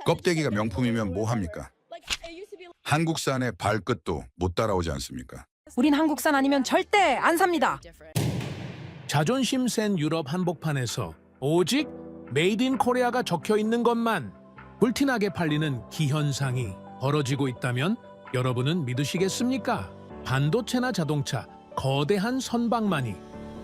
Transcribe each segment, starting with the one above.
껍데기가 명품이면 뭐 합니까? 한국산의 발끝도 못 따라오지 않습니까? 우린 한국산 아니면 절대 안 삽니다. 자존심 센 유럽 한복판에서 오직 메이드 인 코리아가 적혀 있는 것만 불티나게 팔리는 기현상이 벌어지고 있다면 여러분은 믿으시겠습니까? 반도체나 자동차, 거대한 선박만이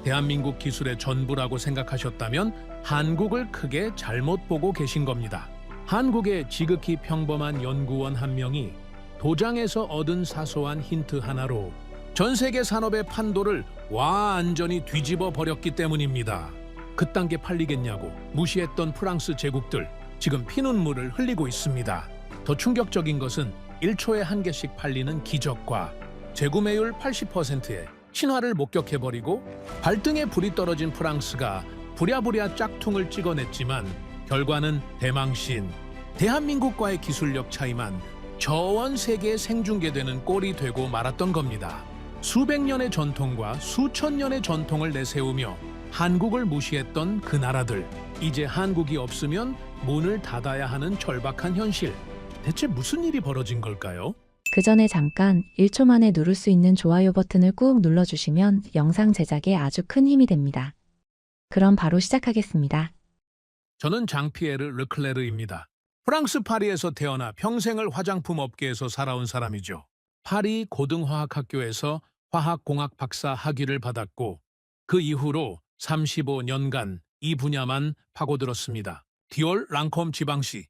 대한민국 기술의 전부라고 생각하셨다면 한국을 크게 잘못 보고 계신 겁니다. 한국의 지극히 평범한 연구원 한 명이 도장에서 얻은 사소한 힌트 하나로 전 세계 산업의 판도를 완전히 뒤집어 버렸기 때문입니다. 그딴 게 팔리겠냐고 무시했던 프랑스 제국들, 지금 피눈물을 흘리고 있습니다. 더 충격적인 것은 1초에 한 개씩 팔리는 기적과 재구매율 80%의 신화를 목격해버리고 발등에 불이 떨어진 프랑스가 부랴부랴 짝퉁을 찍어냈지만 결과는 대망신. 대한민국과의 기술력 차이만 전 세계에 생중계되는 꼴이 되고 말았던 겁니다. 수백 년의 전통과 수천 년의 전통을 내세우며 한국을 무시했던 그 나라들, 이제 한국이 없으면 문을 닫아야 하는 절박한 현실. 대체 무슨 일이 벌어진 걸까요? 그 전에 잠깐 1초 만에 누를 수 있는 좋아요 버튼을 꾹 눌러주시면 영상 제작에 아주 큰 힘이 됩니다. 그럼 바로 시작하겠습니다. 저는 장피에르 르클레르입니다. 프랑스 파리에서 태어나 평생을 화장품 업계에서 살아온 사람이죠. 파리 고등화학학교에서 화학공학 박사 학위를 받았고 그 이후로 35년간 이 분야만 파고들었습니다. 디올, 랑콤, 지방시.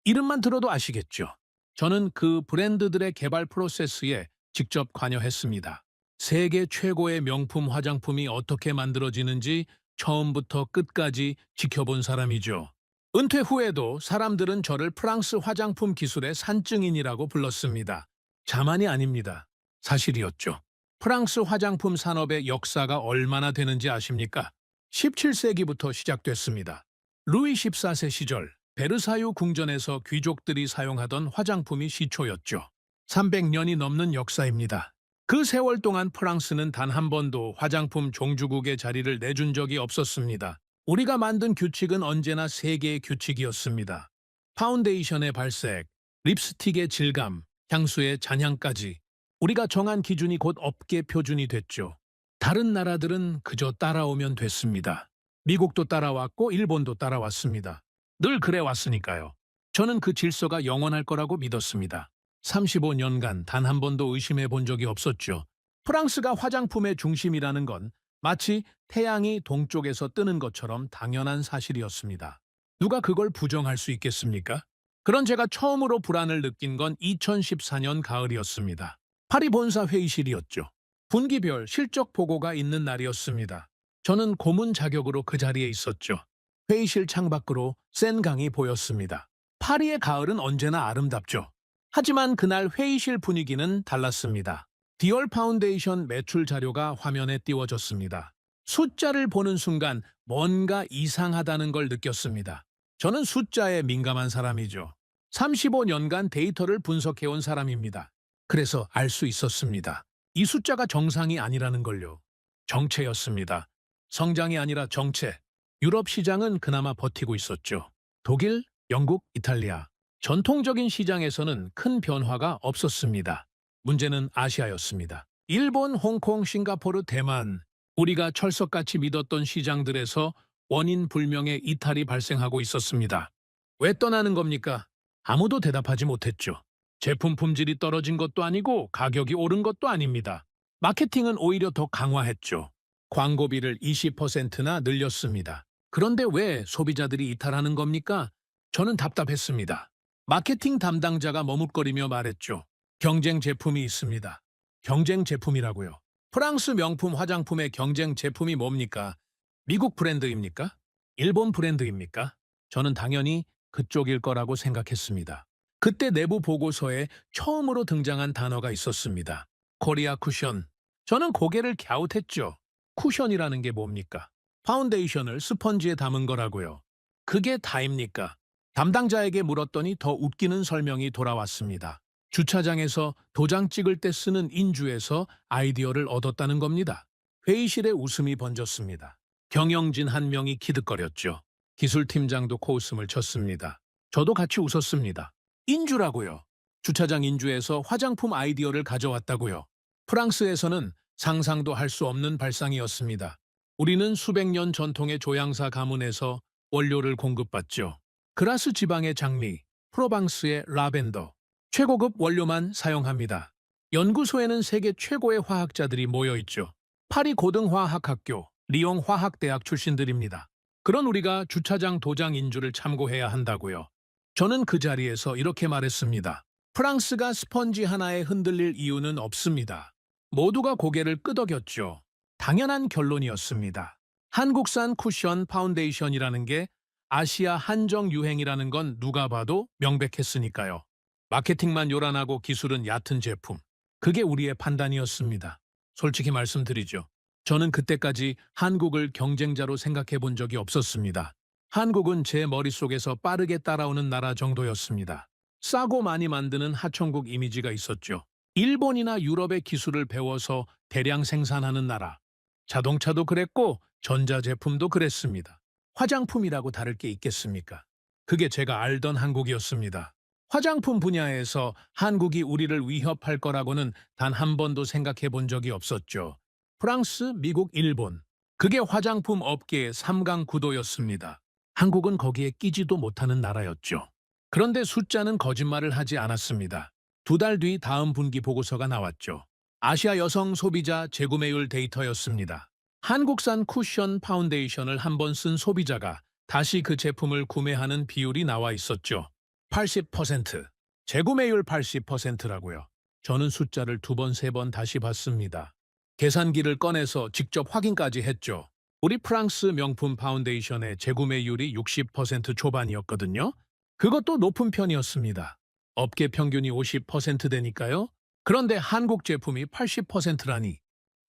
이름만 들어도 아시겠죠? 저는 그 브랜드들의 개발 프로세스에 직접 관여했습니다. 세계 최고의 명품 화장품이 어떻게 만들어지는지 처음부터 끝까지 지켜본 사람이죠. 은퇴 후에도 사람들은 저를 프랑스 화장품 기술의 산증인이라고 불렀습니다. 자만이 아닙니다. 사실이었죠. 프랑스 화장품 산업의 역사가 얼마나 되는지 아십니까? 17세기부터 시작됐습니다. 루이 14세 시절 베르사유 궁전에서 귀족들이 사용하던 화장품이 시초였죠. 300년이 넘는 역사입니다. 그 세월 동안 프랑스는 단 한 번도 화장품 종주국의 자리를 내준 적이 없었습니다. 우리가 만든 규칙은 언제나 세계의 규칙이었습니다. 파운데이션의 발색, 립스틱의 질감, 향수의 잔향까지 우리가 정한 기준이 곧 업계 표준이 됐죠. 다른 나라들은 그저 따라오면 됐습니다. 미국도 따라왔고 일본도 따라왔습니다. 늘 그래왔으니까요. 저는 그 질서가 영원할 거라고 믿었습니다. 35년간 단 한 번도 의심해 본 적이 없었죠. 프랑스가 화장품의 중심이라는 건 마치 태양이 동쪽에서 뜨는 것처럼 당연한 사실이었습니다. 누가 그걸 부정할 수 있겠습니까? 그런 제가 처음으로 불안을 느낀 건 2014년 가을이었습니다. 파리 본사 회의실이었죠. 분기별 실적 보고가 있는 날이었습니다. 저는 고문 자격으로 그 자리에 있었죠. 회의실 창밖으로 센 강이 보였습니다. 파리의 가을은 언제나 아름답죠. 하지만 그날 회의실 분위기는 달랐습니다. 디올 파운데이션 매출 자료가 화면에 띄워졌습니다. 숫자를 보는 순간 뭔가 이상하다는 걸 느꼈습니다. 저는 숫자에 민감한 사람이죠. 35년간 데이터를 분석해온 사람입니다. 그래서 알 수 있었습니다. 이 숫자가 정상이 아니라는 걸요. 정체였습니다. 성장이 아니라 정체. 유럽 시장은 그나마 버티고 있었죠. 독일, 영국, 이탈리아. 전통적인 시장에서는 큰 변화가 없었습니다. 문제는 아시아였습니다. 일본, 홍콩, 싱가포르, 대만. 우리가 철석같이 믿었던 시장들에서 원인 불명의 이탈이 발생하고 있었습니다. 왜 떠나는 겁니까? 아무도 대답하지 못했죠. 제품 품질이 떨어진 것도 아니고 가격이 오른 것도 아닙니다. 마케팅은 오히려 더 강화했죠. 광고비를 20%나 늘렸습니다. 그런데 왜 소비자들이 이탈하는 겁니까? 저는 답답했습니다. 마케팅 담당자가 머뭇거리며 말했죠. 경쟁 제품이 있습니다. 경쟁 제품이라고요. 프랑스 명품 화장품의 경쟁 제품이 뭡니까? 미국 브랜드입니까? 일본 브랜드입니까? 저는 당연히 그쪽일 거라고 생각했습니다. 그때 내부 보고서에 처음으로 등장한 단어가 있었습니다. 코리아 쿠션. 저는 고개를 갸웃했죠. 쿠션이라는 게 뭡니까? 파운데이션을 스펀지에 담은 거라고요. 그게 다입니까? 담당자에게 물었더니 더 웃기는 설명이 돌아왔습니다. 주차장에서 도장 찍을 때 쓰는 인주에서 아이디어를 얻었다는 겁니다. 회의실에 웃음이 번졌습니다. 경영진 한 명이 기득거렸죠. 기술팀장도 코웃음을 쳤습니다. 저도 같이 웃었습니다. 인주라고요. 주차장 인주에서 화장품 아이디어를 가져왔다고요. 프랑스에서는 상상도 할 수 없는 발상이었습니다. 우리는 수백 년 전통의 조향사 가문에서 원료를 공급받죠. 그라스 지방의 장미, 프로방스의 라벤더, 최고급 원료만 사용합니다. 연구소에는 세계 최고의 화학자들이 모여있죠. 파리 고등화학학교, 리옹 화학대학 출신들입니다. 그런 우리가 주차장 도장 인주를 참고해야 한다고요. 저는 그 자리에서 이렇게 말했습니다. 프랑스가 스펀지 하나에 흔들릴 이유는 없습니다. 모두가 고개를 끄덕였죠. 당연한 결론이었습니다. 한국산 쿠션 파운데이션이라는 게 아시아 한정 유행이라는 건 누가 봐도 명백했으니까요. 마케팅만 요란하고 기술은 얕은 제품. 그게 우리의 판단이었습니다. 솔직히 말씀드리죠. 저는 그때까지 한국을 경쟁자로 생각해 본 적이 없었습니다. 한국은 제 머릿속에서 빠르게 따라오는 나라 정도였습니다. 싸고 많이 만드는 하청국 이미지가 있었죠. 일본이나 유럽의 기술을 배워서 대량 생산하는 나라. 자동차도 그랬고 전자제품도 그랬습니다. 화장품이라고 다를 게 있겠습니까? 그게 제가 알던 한국이었습니다. 화장품 분야에서 한국이 우리를 위협할 거라고는 단 한 번도 생각해 본 적이 없었죠. 프랑스, 미국, 일본. 그게 화장품 업계의 3강 구도였습니다. 한국은 거기에 끼지도 못하는 나라였죠. 그런데 숫자는 거짓말을 하지 않았습니다. 2달 뒤 다음 분기 보고서가 나왔죠. 아시아 여성 소비자 재구매율 데이터였습니다. 한국산 쿠션 파운데이션을 한 번 쓴 소비자가 다시 그 제품을 구매하는 비율이 나와 있었죠. 80%. 재구매율 80%라고요. 저는 숫자를 2번, 3번 다시 봤습니다. 계산기를 꺼내서 직접 확인까지 했죠. 우리 프랑스 명품 파운데이션의 재구매율이 60% 초반이었거든요. 그것도 높은 편이었습니다. 업계 평균이 50%대니까요. 그런데 한국 제품이 80%라니.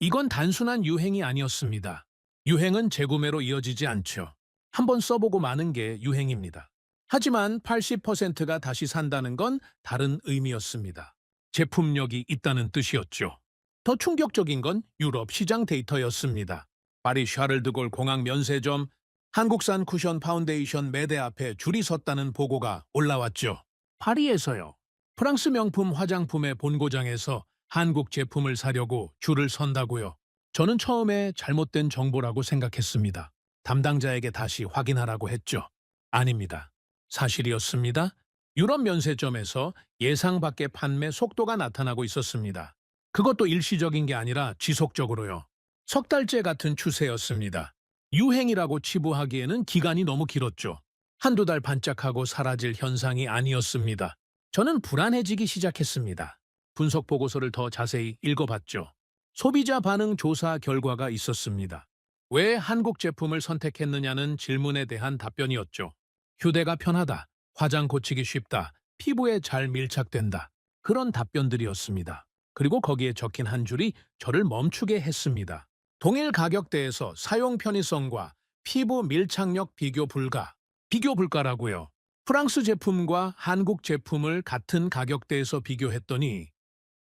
이건 단순한 유행이 아니었습니다. 유행은 재구매로 이어지지 않죠. 한번 써보고 마는 게 유행입니다. 하지만 80%가 다시 산다는 건 다른 의미였습니다. 제품력이 있다는 뜻이었죠. 더 충격적인 건 유럽 시장 데이터였습니다. 파리 샤를드골 공항 면세점 한국산 쿠션 파운데이션 매대 앞에 줄이 섰다는 보고가 올라왔죠. 파리에서요. 프랑스 명품 화장품의 본고장에서 한국 제품을 사려고 줄을 선다고요. 저는 처음에 잘못된 정보라고 생각했습니다. 담당자에게 다시 확인하라고 했죠. 아닙니다. 사실이었습니다. 유럽 면세점에서 예상 밖의 판매 속도가 나타나고 있었습니다. 그것도 일시적인 게 아니라 지속적으로요. 석 달째 같은 추세였습니다. 유행이라고 치부하기에는 기간이 너무 길었죠. 한두 달 반짝하고 사라질 현상이 아니었습니다. 저는 불안해지기 시작했습니다. 분석 보고서를 더 자세히 읽어봤죠. 소비자 반응 조사 결과가 있었습니다. 왜 한국 제품을 선택했느냐는 질문에 대한 답변이었죠. 휴대가 편하다, 화장 고치기 쉽다, 피부에 잘 밀착된다. 그런 답변들이었습니다. 그리고 거기에 적힌 한 줄이 저를 멈추게 했습니다. 동일 가격대에서 사용 편의성과 피부 밀착력 비교 불가. 비교 불가라고요. 프랑스 제품과 한국 제품을 같은 가격대에서 비교했더니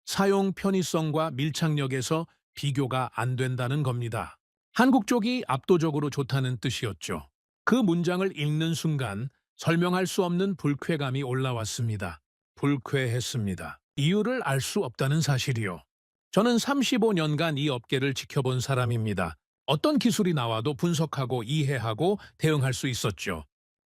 사용 편의성과 밀착력에서 비교가 안 된다는 겁니다. 한국 쪽이 압도적으로 좋다는 뜻이었죠. 그 문장을 읽는 순간 설명할 수 없는 불쾌감이 올라왔습니다. 불쾌했습니다. 이유를 알 수 없다는 사실이요. 저는 35년간 이 업계를 지켜본 사람입니다. 어떤 기술이 나와도 분석하고 이해하고 대응할 수 있었죠.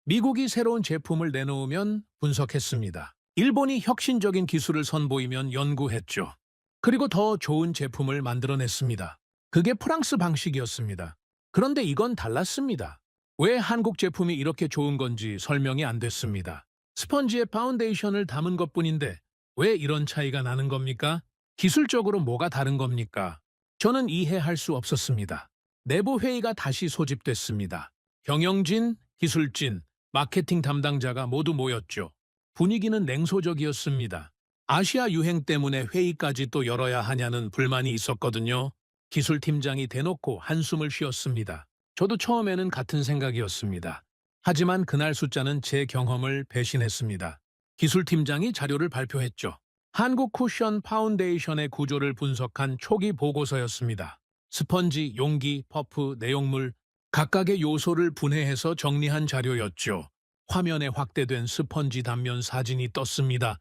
미국이 새로운 제품을 내놓으면 분석했습니다. 일본이 혁신적인 기술을 선보이면 연구했죠. 그리고 더 좋은 제품을 만들어냈습니다. 그게 프랑스 방식이었습니다. 그런데 이건 달랐습니다. 왜 한국 제품이 이렇게 좋은 건지 설명이 안 됐습니다. 스펀지에 파운데이션을 담은 것뿐인데 왜 이런 차이가 나는 겁니까? 기술적으로 뭐가 다른 겁니까? 저는 이해할 수 없었습니다. 내부 회의가 다시 소집됐습니다. 경영진, 기술진, 마케팅 담당자가 모두 모였죠. 분위기는 냉소적이었습니다. 아시아 유행 때문에 회의까지 또 열어야 하냐는 불만이 있었거든요. 기술팀장이 대놓고 한숨을 쉬었습니다. 저도 처음에는 같은 생각이었습니다. 하지만 그날 숫자는 제 경험을 배신했습니다. 기술팀장이 자료를 발표했죠. 한국 쿠션 파운데이션의 구조를 분석한 초기 보고서였습니다. 스펀지, 용기, 퍼프, 내용물, 각각의 요소를 분해해서 정리한 자료였죠. 화면에 확대된 스펀지 단면 사진이 떴습니다.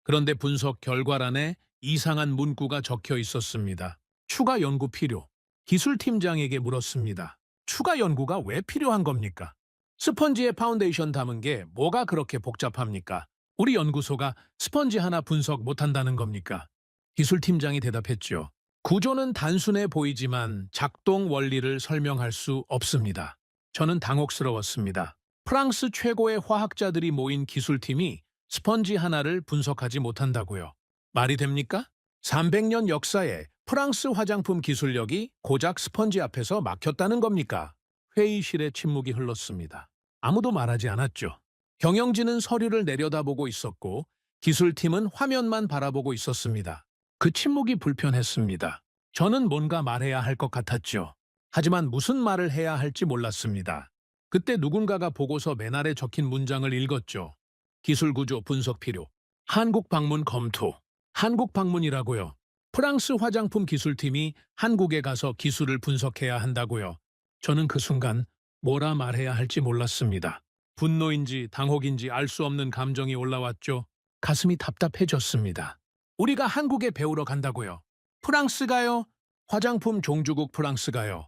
그런데 분석 결과란에 이상한 문구가 적혀 있었습니다. 추가 연구 필요. 기술팀장에게 물었습니다. 추가 연구가 왜 필요한 겁니까? 스펀지에 파운데이션 담은 게 뭐가 그렇게 복잡합니까? 우리 연구소가 스펀지 하나 분석 못한다는 겁니까? 기술팀장이 대답했죠. 구조는 단순해 보이지만 작동 원리를 설명할 수 없습니다. 저는 당혹스러웠습니다. 프랑스 최고의 화학자들이 모인 기술팀이 스펀지 하나를 분석하지 못한다고요. 말이 됩니까? 300년 역사에 프랑스 화장품 기술력이 고작 스펀지 앞에서 막혔다는 겁니까? 회의실에 침묵이 흘렀습니다. 아무도 말하지 않았죠. 경영진은 서류를 내려다보고 있었고 기술팀은 화면만 바라보고 있었습니다. 그 침묵이 불편했습니다. 저는 뭔가 말해야 할 것 같았죠. 하지만 무슨 말을 해야 할지 몰랐습니다. 그때 누군가가 보고서 맨 아래 적힌 문장을 읽었죠. 기술구조 분석 필요. 한국 방문 검토. 한국 방문이라고요. 프랑스 화장품 기술팀이 한국에 가서 기술을 분석해야 한다고요. 저는 그 순간 뭐라 말해야 할지 몰랐습니다. 분노인지 당혹인지 알 수 없는 감정이 올라왔죠. 가슴이 답답해졌습니다. 우리가 한국에 배우러 간다고요. 프랑스가요? 화장품 종주국 프랑스가요.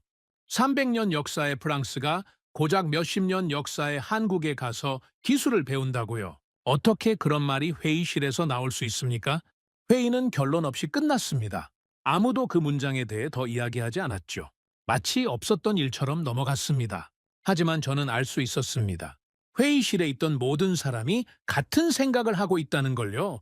300년 역사의 프랑스가 고작 몇십 년 역사의 한국에 가서 기술을 배운다고요. 어떻게 그런 말이 회의실에서 나올 수 있습니까? 회의는 결론 없이 끝났습니다. 아무도 그 문장에 대해 더 이야기하지 않았죠. 마치 없었던 일처럼 넘어갔습니다. 하지만 저는 알 수 있었습니다. 회의실에 있던 모든 사람이 같은 생각을 하고 있다는 걸요.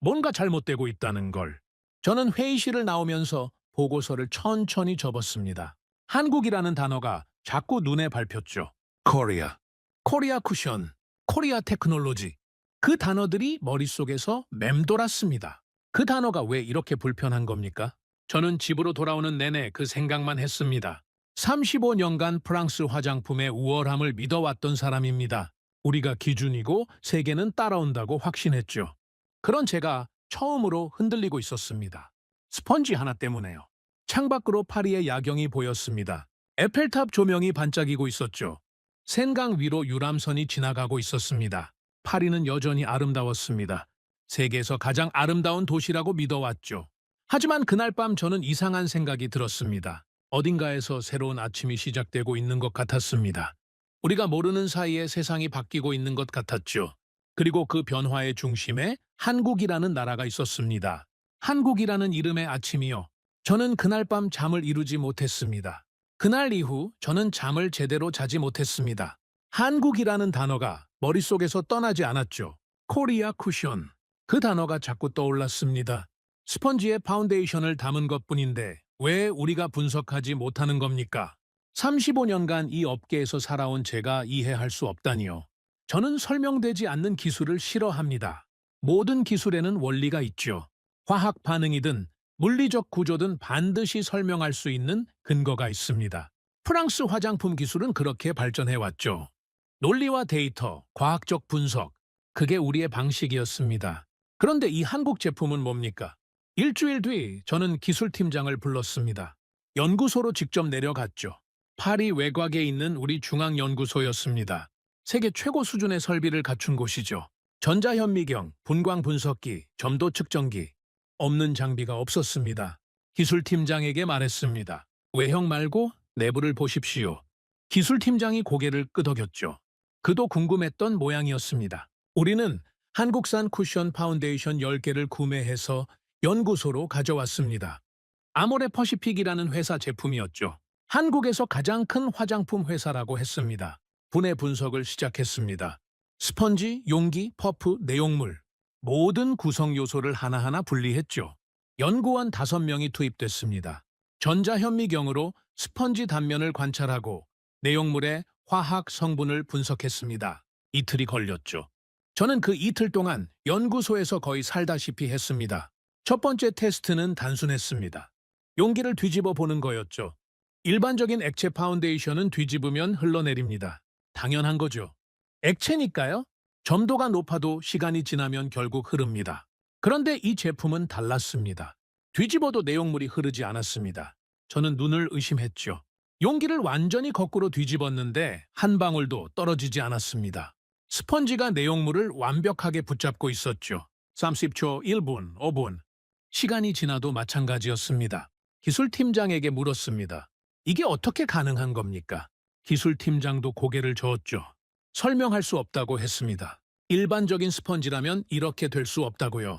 뭔가 잘못되고 있다는 걸. 저는 회의실을 나오면서 보고서를 천천히 접었습니다. 한국이라는 단어가 자꾸 눈에 밟혔죠. 코리아, 코리아 쿠션, 코리아 테크놀로지. 그 단어들이 머릿속에서 맴돌았습니다. 그 단어가 왜 이렇게 불편한 겁니까? 저는 집으로 돌아오는 내내 그 생각만 했습니다. 35년간 프랑스 화장품의 우월함을 믿어왔던 사람입니다. 우리가 기준이고 세계는 따라온다고 확신했죠. 그런 제가 처음으로 흔들리고 있었습니다. 스펀지 하나 때문에요. 창밖으로 파리의 야경이 보였습니다. 에펠탑 조명이 반짝이고 있었죠. 센강 위로 유람선이 지나가고 있었습니다. 파리는 여전히 아름다웠습니다. 세계에서 가장 아름다운 도시라고 믿어왔죠. 하지만 그날 밤 저는 이상한 생각이 들었습니다. 어딘가에서 새로운 아침이 시작되고 있는 것 같았습니다. 우리가 모르는 사이에 세상이 바뀌고 있는 것 같았죠. 그리고 그 변화의 중심에 한국이라는 나라가 있었습니다. 한국이라는 이름의 아침이요. 저는 그날 밤 잠을 이루지 못했습니다. 그날 이후 저는 잠을 제대로 자지 못했습니다. 한국이라는 단어가 머릿속에서 떠나지 않았죠. 코리아 쿠션. 그 단어가 자꾸 떠올랐습니다. 스펀지에 파운데이션을 담은 것뿐인데 왜 우리가 분석하지 못하는 겁니까? 35년간 이 업계에서 살아온 제가 이해할 수 없다니요. 저는 설명되지 않는 기술을 싫어합니다. 모든 기술에는 원리가 있죠. 화학 반응이든 물리적 구조든 반드시 설명할 수 있는 근거가 있습니다. 프랑스 화장품 기술은 그렇게 발전해왔죠. 논리와 데이터, 과학적 분석, 그게 우리의 방식이었습니다. 그런데 이 한국 제품은 뭡니까? 일주일 뒤 저는 기술팀장을 불렀습니다. 연구소로 직접 내려갔죠. 파리 외곽에 있는 우리 중앙연구소였습니다. 세계 최고 수준의 설비를 갖춘 곳이죠. 전자현미경, 분광 분석기, 점도 측정기. 없는 장비가 없었습니다. 기술팀장에게 말했습니다. 외형 말고 내부를 보십시오. 기술팀장이 고개를 끄덕였죠. 그도 궁금했던 모양이었습니다. 우리는 한국산 쿠션 파운데이션 10개를 구매해서 연구소로 가져왔습니다. 아모레 퍼시픽이라는 회사 제품이었죠. 한국에서 가장 큰 화장품 회사라고 했습니다. 분해 분석을 시작했습니다. 스펀지, 용기, 퍼프, 내용물. 모든 구성 요소를 하나하나 분리했죠. 연구원 5명이 투입됐습니다. 전자현미경으로 스펀지 단면을 관찰하고 내용물의 화학 성분을 분석했습니다. 이틀이 걸렸죠. 저는 그 이틀 동안 연구소에서 거의 살다시피 했습니다. 첫 번째 테스트는 단순했습니다. 용기를 뒤집어 보는 거였죠. 일반적인 액체 파운데이션은 뒤집으면 흘러내립니다. 당연한 거죠. 액체니까요. 점도가 높아도 시간이 지나면 결국 흐릅니다. 그런데 이 제품은 달랐습니다. 뒤집어도 내용물이 흐르지 않았습니다. 저는 눈을 의심했죠. 용기를 완전히 거꾸로 뒤집었는데 한 방울도 떨어지지 않았습니다. 스펀지가 내용물을 완벽하게 붙잡고 있었죠. 30초, 1분, 5분. 시간이 지나도 마찬가지였습니다. 기술팀장에게 물었습니다. 이게 어떻게 가능한 겁니까? 기술팀장도 고개를 저었죠. 설명할 수 없다고 했습니다. 일반적인 스펀지라면 이렇게 될 수 없다고요.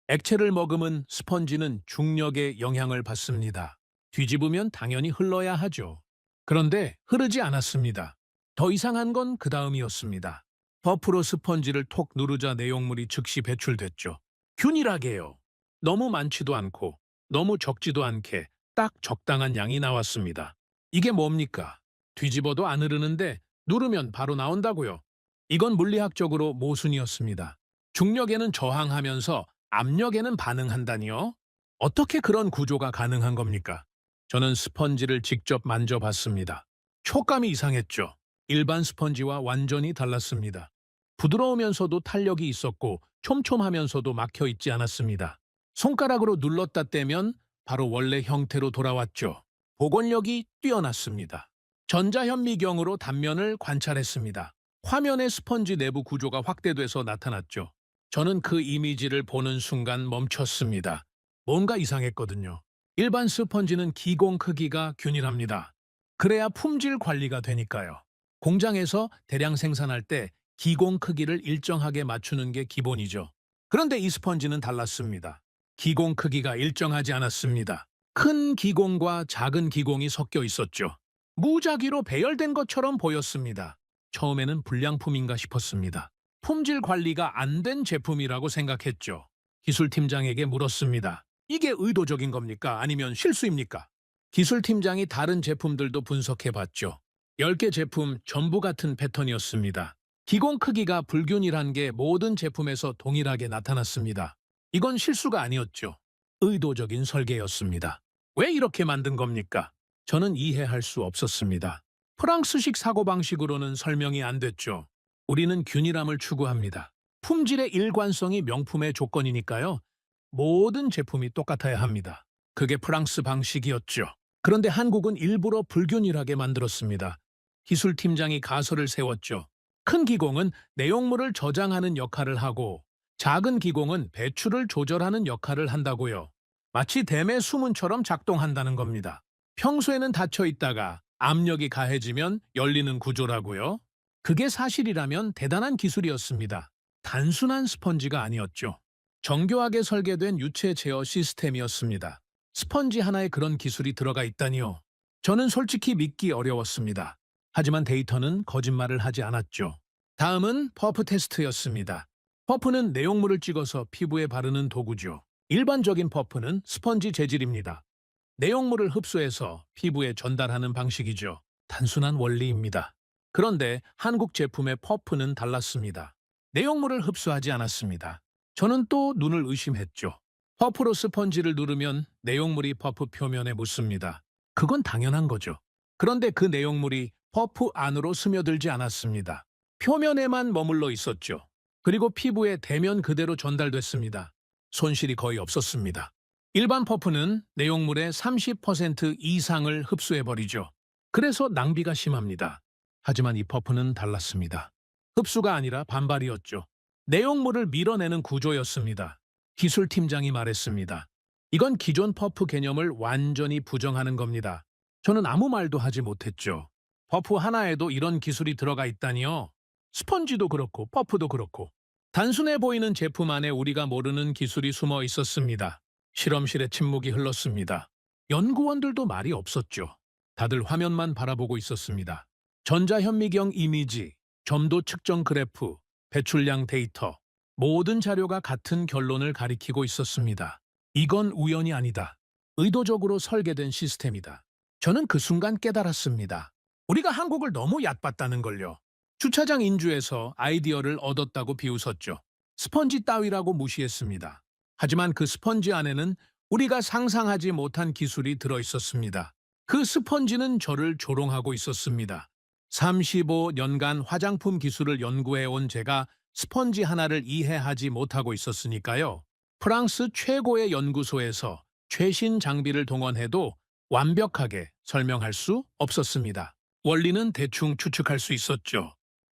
액체를 머금은 스펀지는 중력의 영향을 받습니다. 뒤집으면 당연히 흘러야 하죠. 그런데 흐르지 않았습니다. 더 이상한 건 그 다음이었습니다. 버프로 스펀지를 톡 누르자 내용물이 즉시 배출됐죠. 균일하게요. 너무 많지도 않고 너무 적지도 않게 딱 적당한 양이 나왔습니다. 이게 뭡니까? 뒤집어도 안 흐르는데 누르면 바로 나온다고요. 이건 물리학적으로 모순이었습니다. 중력에는 저항하면서 압력에는 반응한다니요? 어떻게 그런 구조가 가능한 겁니까? 저는 스펀지를 직접 만져봤습니다. 촉감이 이상했죠. 일반 스펀지와 완전히 달랐습니다. 부드러우면서도 탄력이 있었고 촘촘하면서도 막혀 있지 않았습니다. 손가락으로 눌렀다 떼면 바로 원래 형태로 돌아왔죠. 복원력이 뛰어났습니다. 전자현미경으로 단면을 관찰했습니다. 화면의 스펀지 내부 구조가 확대돼서 나타났죠. 저는 그 이미지를 보는 순간 멈췄습니다. 뭔가 이상했거든요. 일반 스펀지는 기공 크기가 균일합니다. 그래야 품질 관리가 되니까요. 공장에서 대량 생산할 때 기공 크기를 일정하게 맞추는 게 기본이죠. 그런데 이 스펀지는 달랐습니다. 기공 크기가 일정하지 않았습니다. 큰 기공과 작은 기공이 섞여 있었죠. 무작위로 배열된 것처럼 보였습니다. 처음에는 불량품인가 싶었습니다. 품질 관리가 안 된 제품이라고 생각했죠. 기술팀장에게 물었습니다. 이게 의도적인 겁니까? 아니면 실수입니까? 기술팀장이 다른 제품들도 분석해봤죠. 10개 제품 전부 같은 패턴이었습니다. 기공 크기가 불균일한 게 모든 제품에서 동일하게 나타났습니다. 이건 실수가 아니었죠. 의도적인 설계였습니다. 왜 이렇게 만든 겁니까? 저는 이해할 수 없었습니다. 프랑스식 사고방식으로는 설명이 안 됐죠. 우리는 균일함을 추구합니다. 품질의 일관성이 명품의 조건이니까요. 모든 제품이 똑같아야 합니다. 그게 프랑스 방식이었죠. 그런데 한국은 일부러 불균일하게 만들었습니다. 기술팀장이 가설을 세웠죠. 큰 기공은 내용물을 저장하는 역할을 하고 작은 기공은 배출을 조절하는 역할을 한다고요. 마치 댐의 수문처럼 작동한다는 겁니다. 평소에는 닫혀 있다가 압력이 가해지면 열리는 구조라고요. 그게 사실이라면 대단한 기술이었습니다. 단순한 스펀지가 아니었죠. 정교하게 설계된 유체 제어 시스템이었습니다. 스펀지 하나에 그런 기술이 들어가 있다니요. 저는 솔직히 믿기 어려웠습니다. 하지만 데이터는 거짓말을 하지 않았죠. 다음은 퍼프 테스트였습니다. 퍼프는 내용물을 찍어서 피부에 바르는 도구죠. 일반적인 퍼프는 스펀지 재질입니다. 내용물을 흡수해서 피부에 전달하는 방식이죠. 단순한 원리입니다. 그런데 한국 제품의 퍼프는 달랐습니다. 내용물을 흡수하지 않았습니다. 저는 또 눈을 의심했죠. 퍼프로 스펀지를 누르면 내용물이 퍼프 표면에 묻습니다. 그건 당연한 거죠. 그런데 그 내용물이 퍼프 안으로 스며들지 않았습니다. 표면에만 머물러 있었죠. 그리고 피부에 대면 그대로 전달됐습니다. 손실이 거의 없었습니다. 일반 퍼프는 내용물의 30% 이상을 흡수해버리죠. 그래서 낭비가 심합니다. 하지만 이 퍼프는 달랐습니다. 흡수가 아니라 반발이었죠. 내용물을 밀어내는 구조였습니다. 기술팀장이 말했습니다. 이건 기존 퍼프 개념을 완전히 부정하는 겁니다. 저는 아무 말도 하지 못했죠. 퍼프 하나에도 이런 기술이 들어가 있다니요. 스펀지도 그렇고 퍼프도 그렇고. 단순해 보이는 제품 안에 우리가 모르는 기술이 숨어 있었습니다. 실험실에 침묵이 흘렀습니다. 연구원들도 말이 없었죠. 다들 화면만 바라보고 있었습니다. 전자현미경 이미지, 점도 측정 그래프, 배출량 데이터, 모든 자료가 같은 결론을 가리키고 있었습니다. 이건 우연이 아니다. 의도적으로 설계된 시스템이다. 저는 그 순간 깨달았습니다. 우리가 한국을 너무 얕봤다는 걸요. 주차장 인주에서 아이디어를 얻었다고 비웃었죠. 스펀지 따위라고 무시했습니다. 하지만 그 스펀지 안에는 우리가 상상하지 못한 기술이 들어있었습니다. 그 스펀지는 저를 조롱하고 있었습니다. 35년간 화장품 기술을 연구해온 제가 스펀지 하나를 이해하지 못하고 있었으니까요. 프랑스 최고의 연구소에서 최신 장비를 동원해도 완벽하게 설명할 수 없었습니다. 원리는 대충 추측할 수 있었죠.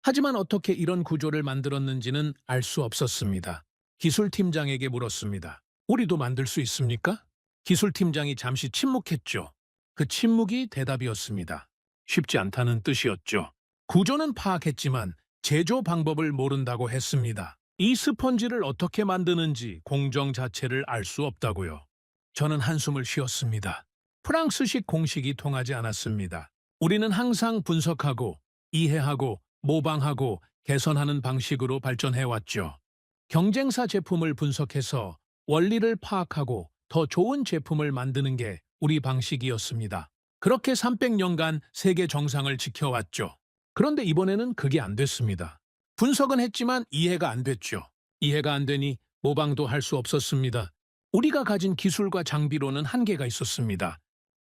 하지만 어떻게 이런 구조를 만들었는지는 알 수 없었습니다. 기술팀장에게 물었습니다. 우리도 만들 수 있습니까? 기술팀장이 잠시 침묵했죠. 그 침묵이 대답이었습니다. 쉽지 않다는 뜻이었죠. 구조는 파악했지만 제조 방법을 모른다고 했습니다. 이 스펀지를 어떻게 만드는지 공정 자체를 알 수 없다고요. 저는 한숨을 쉬었습니다. 프랑스식 공식이 통하지 않았습니다. 우리는 항상 분석하고 이해하고 모방하고 개선하는 방식으로 발전해왔죠. 경쟁사 제품을 분석해서 원리를 파악하고 더 좋은 제품을 만드는 게 우리 방식이었습니다. 그렇게 300년간 세계 정상을 지켜왔죠. 그런데 이번에는 그게 안 됐습니다. 분석은 했지만 이해가 안 됐죠. 이해가 안 되니 모방도 할 수 없었습니다. 우리가 가진 기술과 장비로는 한계가 있었습니다.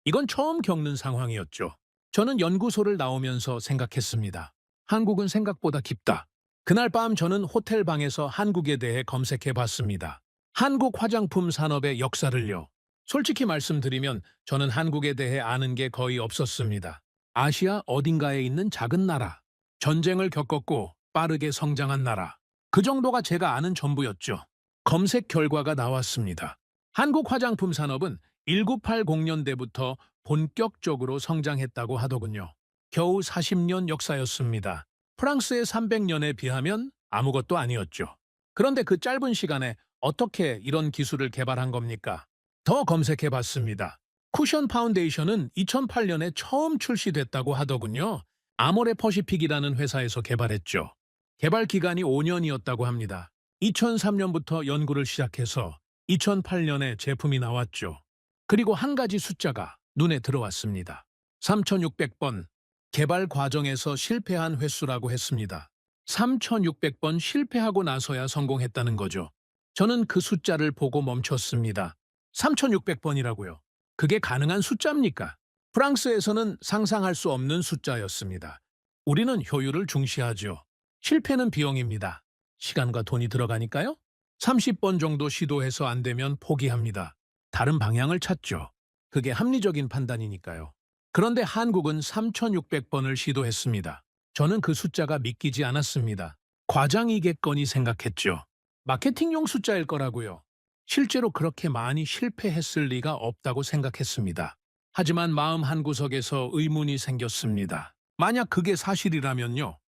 이건 처음 겪는 상황이었죠. 저는 연구소를 나오면서 생각했습니다. 한국은 생각보다 깊다. 그날 밤 저는 호텔 방에서 한국에 대해 검색해 봤습니다. 한국 화장품 산업의 역사를요. 솔직히 말씀드리면 저는 한국에 대해 아는 게 거의 없었습니다. 아시아 어딘가에 있는 작은 나라, 전쟁을 겪었고 빠르게 성장한 나라. 그 정도가 제가 아는 전부였죠. 검색 결과가 나왔습니다. 한국 화장품 산업은 1980년대부터 본격적으로 성장했다고 하더군요. 겨우 40년 역사였습니다. 프랑스의 300년에 비하면 아무것도 아니었죠. 그런데 그 짧은 시간에 어떻게 이런 기술을 개발한 겁니까? 더 검색해 봤습니다. 쿠션 파운데이션은 2008년에 처음 출시됐다고 하더군요. 아모레 퍼시픽이라는 회사에서 개발했죠. 개발 기간이 5년이었다고 합니다. 2003년부터 연구를 시작해서 2008년에 제품이 나왔죠. 그리고 한 가지 숫자가 눈에 들어왔습니다. 3600번, 개발 과정에서 실패한 횟수라고 했습니다. 3600번 실패하고 나서야 성공했다는 거죠. 저는 그 숫자를 보고 멈췄습니다. 3600번이라고요. 그게 가능한 숫자입니까? 프랑스에서는 상상할 수 없는 숫자였습니다. 우리는 효율을 중시하죠. 실패는 비용입니다. 시간과 돈이 들어가니까요. 30번 정도 시도해서 안 되면 포기합니다. 다른 방향을 찾죠. 그게 합리적인 판단이니까요. 그런데 한국은 3600번을 시도했습니다. 저는 그 숫자가 믿기지 않았습니다. 과장이겠거니 생각했죠. 마케팅용 숫자일 거라고요. 실제로 그렇게 많이 실패했을 리가 없다고 생각했습니다. 하지만 마음 한구석에서 의문이 생겼습니다. 만약 그게 사실이라면요.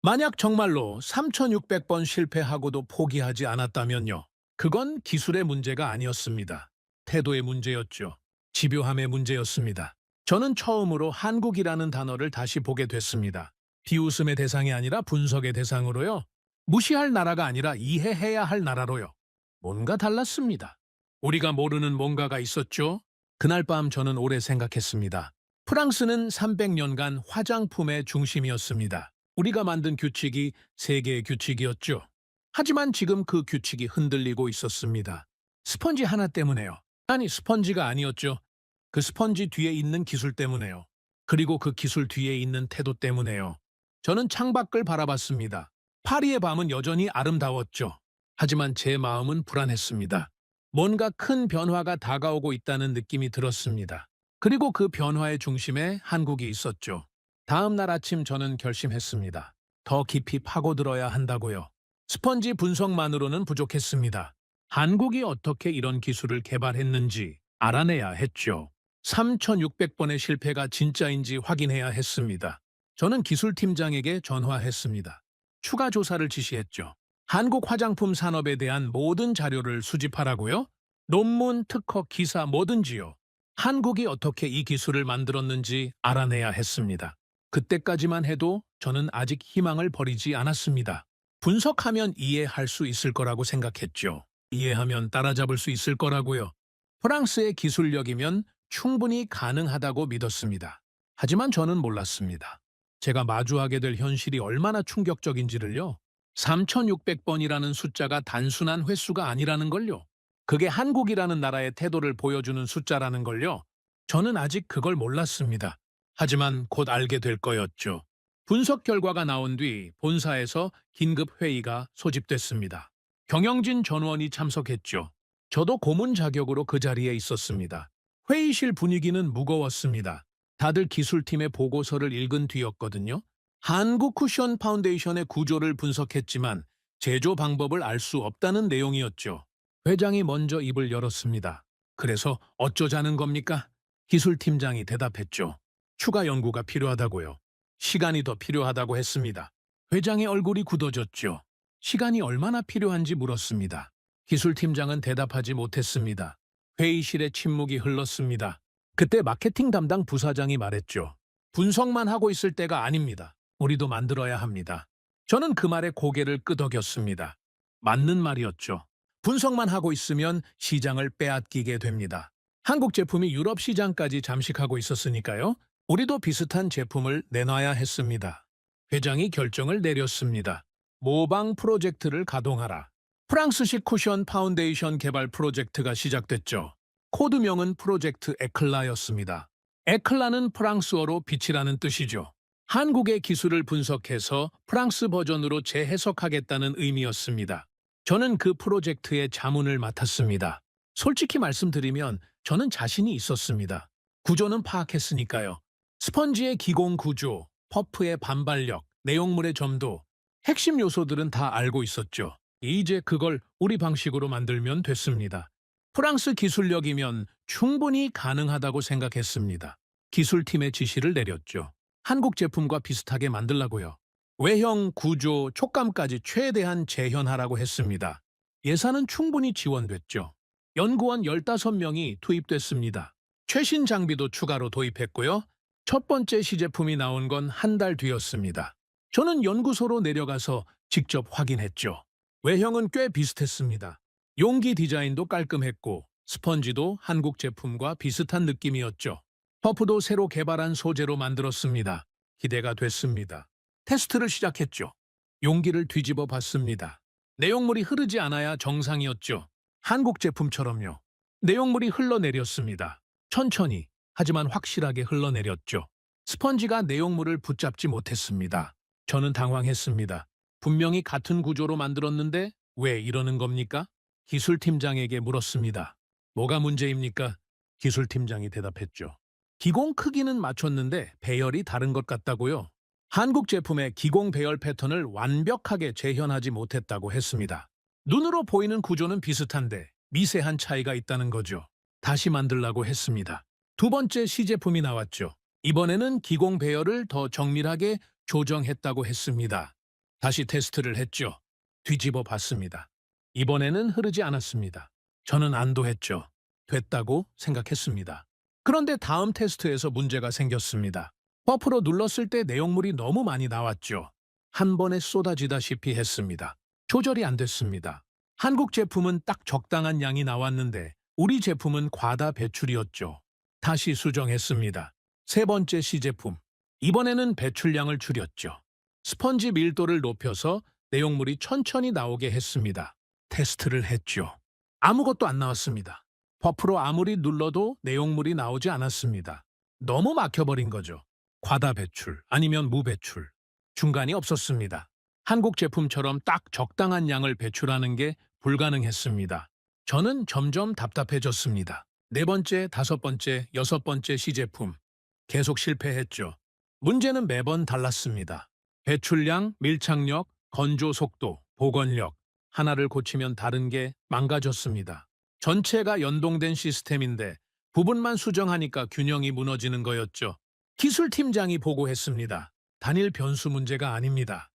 만약 정말로 3600번 실패하고도 포기하지 않았다면요. 그건 기술의 문제가 아니었습니다. 태도의 문제였죠. 집요함의 문제였습니다. 저는 처음으로 한국이라는 단어를 다시 보게 됐습니다. 비웃음의 대상이 아니라 분석의 대상으로요. 무시할 나라가 아니라 이해해야 할 나라로요. 뭔가 달랐습니다. 우리가 모르는 뭔가가 있었죠. 그날 밤 저는 오래 생각했습니다. 프랑스는 300년간 화장품의 중심이었습니다. 우리가 만든 규칙이 세계의 규칙이었죠. 하지만 지금 그 규칙이 흔들리고 있었습니다. 스펀지 하나 때문에요. 아니, 스펀지가 아니었죠. 그 스펀지 뒤에 있는 기술 때문에요. 그리고 그 기술 뒤에 있는 태도 때문에요. 저는 창밖을 바라봤습니다. 파리의 밤은 여전히 아름다웠죠. 하지만 제 마음은 불안했습니다. 뭔가 큰 변화가 다가오고 있다는 느낌이 들었습니다. 그리고 그 변화의 중심에 한국이 있었죠. 다음 날 아침 저는 결심했습니다. 더 깊이 파고들어야 한다고요. 스펀지 분석만으로는 부족했습니다. 한국이 어떻게 이런 기술을 개발했는지 알아내야 했죠. 3600번의 실패가 진짜인지 확인해야 했습니다. 저는 기술팀장에게 전화했습니다. 추가 조사를 지시했죠. 한국 화장품 산업에 대한 모든 자료를 수집하라고요? 논문, 특허, 기사 뭐든지요. 한국이 어떻게 이 기술을 만들었는지 알아내야 했습니다. 그때까지만 해도 저는 아직 희망을 버리지 않았습니다. 분석하면 이해할 수 있을 거라고 생각했죠. 이해하면 따라잡을 수 있을 거라고요. 프랑스의 기술력이면 충분히 가능하다고 믿었습니다. 하지만 저는 몰랐습니다. 제가 마주하게 될 현실이 얼마나 충격적인지를요. 3600번이라는 숫자가 단순한 횟수가 아니라는 걸요. 그게 한국이라는 나라의 태도를 보여주는 숫자라는 걸요. 저는 아직 그걸 몰랐습니다. 하지만 곧 알게 될 거였죠. 분석 결과가 나온 뒤 본사에서 긴급 회의가 소집됐습니다. 경영진 전원이 참석했죠. 저도 고문 자격으로 그 자리에 있었습니다. 회의실 분위기는 무거웠습니다. 다들 기술팀의 보고서를 읽은 뒤였거든요. 한국 쿠션 파운데이션의 구조를 분석했지만 제조 방법을 알 수 없다는 내용이었죠. 회장이 먼저 입을 열었습니다. 그래서 어쩌자는 겁니까? 기술팀장이 대답했죠. 추가 연구가 필요하다고요. 시간이 더 필요하다고 했습니다. 회장의 얼굴이 굳어졌죠. 시간이 얼마나 필요한지 물었습니다. 기술팀장은 대답하지 못했습니다. 회의실에 침묵이 흘렀습니다. 그때 마케팅 담당 부사장이 말했죠. 분석만 하고 있을 때가 아닙니다. 우리도 만들어야 합니다. 저는 그 말에 고개를 끄덕였습니다. 맞는 말이었죠. 분석만 하고 있으면 시장을 빼앗기게 됩니다. 한국 제품이 유럽 시장까지 잠식하고 있었으니까요. 우리도 비슷한 제품을 내놔야 했습니다. 회장이 결정을 내렸습니다. 모방 프로젝트를 가동하라. 프랑스식 쿠션 파운데이션 개발 프로젝트가 시작됐죠. 코드명은 프로젝트 에클라였습니다. 에클라는 프랑스어로 빛이라는 뜻이죠. 한국의 기술을 분석해서 프랑스 버전으로 재해석하겠다는 의미였습니다. 저는 그 프로젝트의 자문을 맡았습니다. 솔직히 말씀드리면 저는 자신이 있었습니다. 구조는 파악했으니까요. 스펀지의 기공 구조, 퍼프의 반발력, 내용물의 점도, 핵심 요소들은 다 알고 있었죠. 이제 그걸 우리 방식으로 만들면 됐습니다. 프랑스 기술력이면 충분히 가능하다고 생각했습니다. 기술팀의 지시를 내렸죠. 한국 제품과 비슷하게 만들라고요. 외형, 구조, 촉감까지 최대한 재현하라고 했습니다. 예산은 충분히 지원됐죠. 연구원 15명이 투입됐습니다. 최신 장비도 추가로 도입했고요. 첫 번째 시제품이 나온 건 한 달 뒤였습니다. 저는 연구소로 내려가서 직접 확인했죠. 외형은 꽤 비슷했습니다. 용기 디자인도 깔끔했고 스펀지도 한국 제품과 비슷한 느낌이었죠. 퍼프도 새로 개발한 소재로 만들었습니다. 기대가 됐습니다. 테스트를 시작했죠. 용기를 뒤집어 봤습니다. 내용물이 흐르지 않아야 정상이었죠. 한국 제품처럼요. 내용물이 흘러내렸습니다. 천천히, 하지만 확실하게 흘러내렸죠. 스펀지가 내용물을 붙잡지 못했습니다. 저는 당황했습니다. 분명히 같은 구조로 만들었는데 왜 이러는 겁니까? 기술팀장에게 물었습니다. 뭐가 문제입니까? 기술팀장이 대답했죠. 기공 크기는 맞췄는데 배열이 다른 것 같다고요. 한국 제품의 기공 배열 패턴을 완벽하게 재현하지 못했다고 했습니다. 눈으로 보이는 구조는 비슷한데 미세한 차이가 있다는 거죠. 다시 만들라고 했습니다. 두 번째 시제품이 나왔죠. 이번에는 기공 배열을 더 정밀하게 조정했다고 했습니다. 다시 테스트를 했죠. 뒤집어 봤습니다. 이번에는 흐르지 않았습니다. 저는 안도했죠. 됐다고 생각했습니다. 그런데 다음 테스트에서 문제가 생겼습니다. 퍼프로 눌렀을 때 내용물이 너무 많이 나왔죠. 한 번에 쏟아지다시피 했습니다. 조절이 안 됐습니다. 한국 제품은 딱 적당한 양이 나왔는데 우리 제품은 과다 배출이었죠. 다시 수정했습니다. 세 번째 시제품. 이번에는 배출량을 줄였죠. 스펀지 밀도를 높여서 내용물이 천천히 나오게 했습니다. 테스트를 했죠. 아무것도 안 나왔습니다. 퍼프로 아무리 눌러도 내용물이 나오지 않았습니다. 너무 막혀버린 거죠. 과다 배출 아니면 무배출. 중간이 없었습니다. 한국 제품처럼 딱 적당한 양을 배출하는 게 불가능했습니다. 저는 점점 답답해졌습니다. 네 번째, 다섯 번째, 여섯 번째 시제품. 계속 실패했죠. 문제는 매번 달랐습니다. 배출량, 밀착력, 건조 속도, 복원력. 하나를 고치면 다른 게 망가졌습니다. 전체가 연동된 시스템인데 부분만 수정하니까 균형이 무너지는 거였죠. 기술팀장이 보고했습니다. 단일 변수 문제가 아닙니다.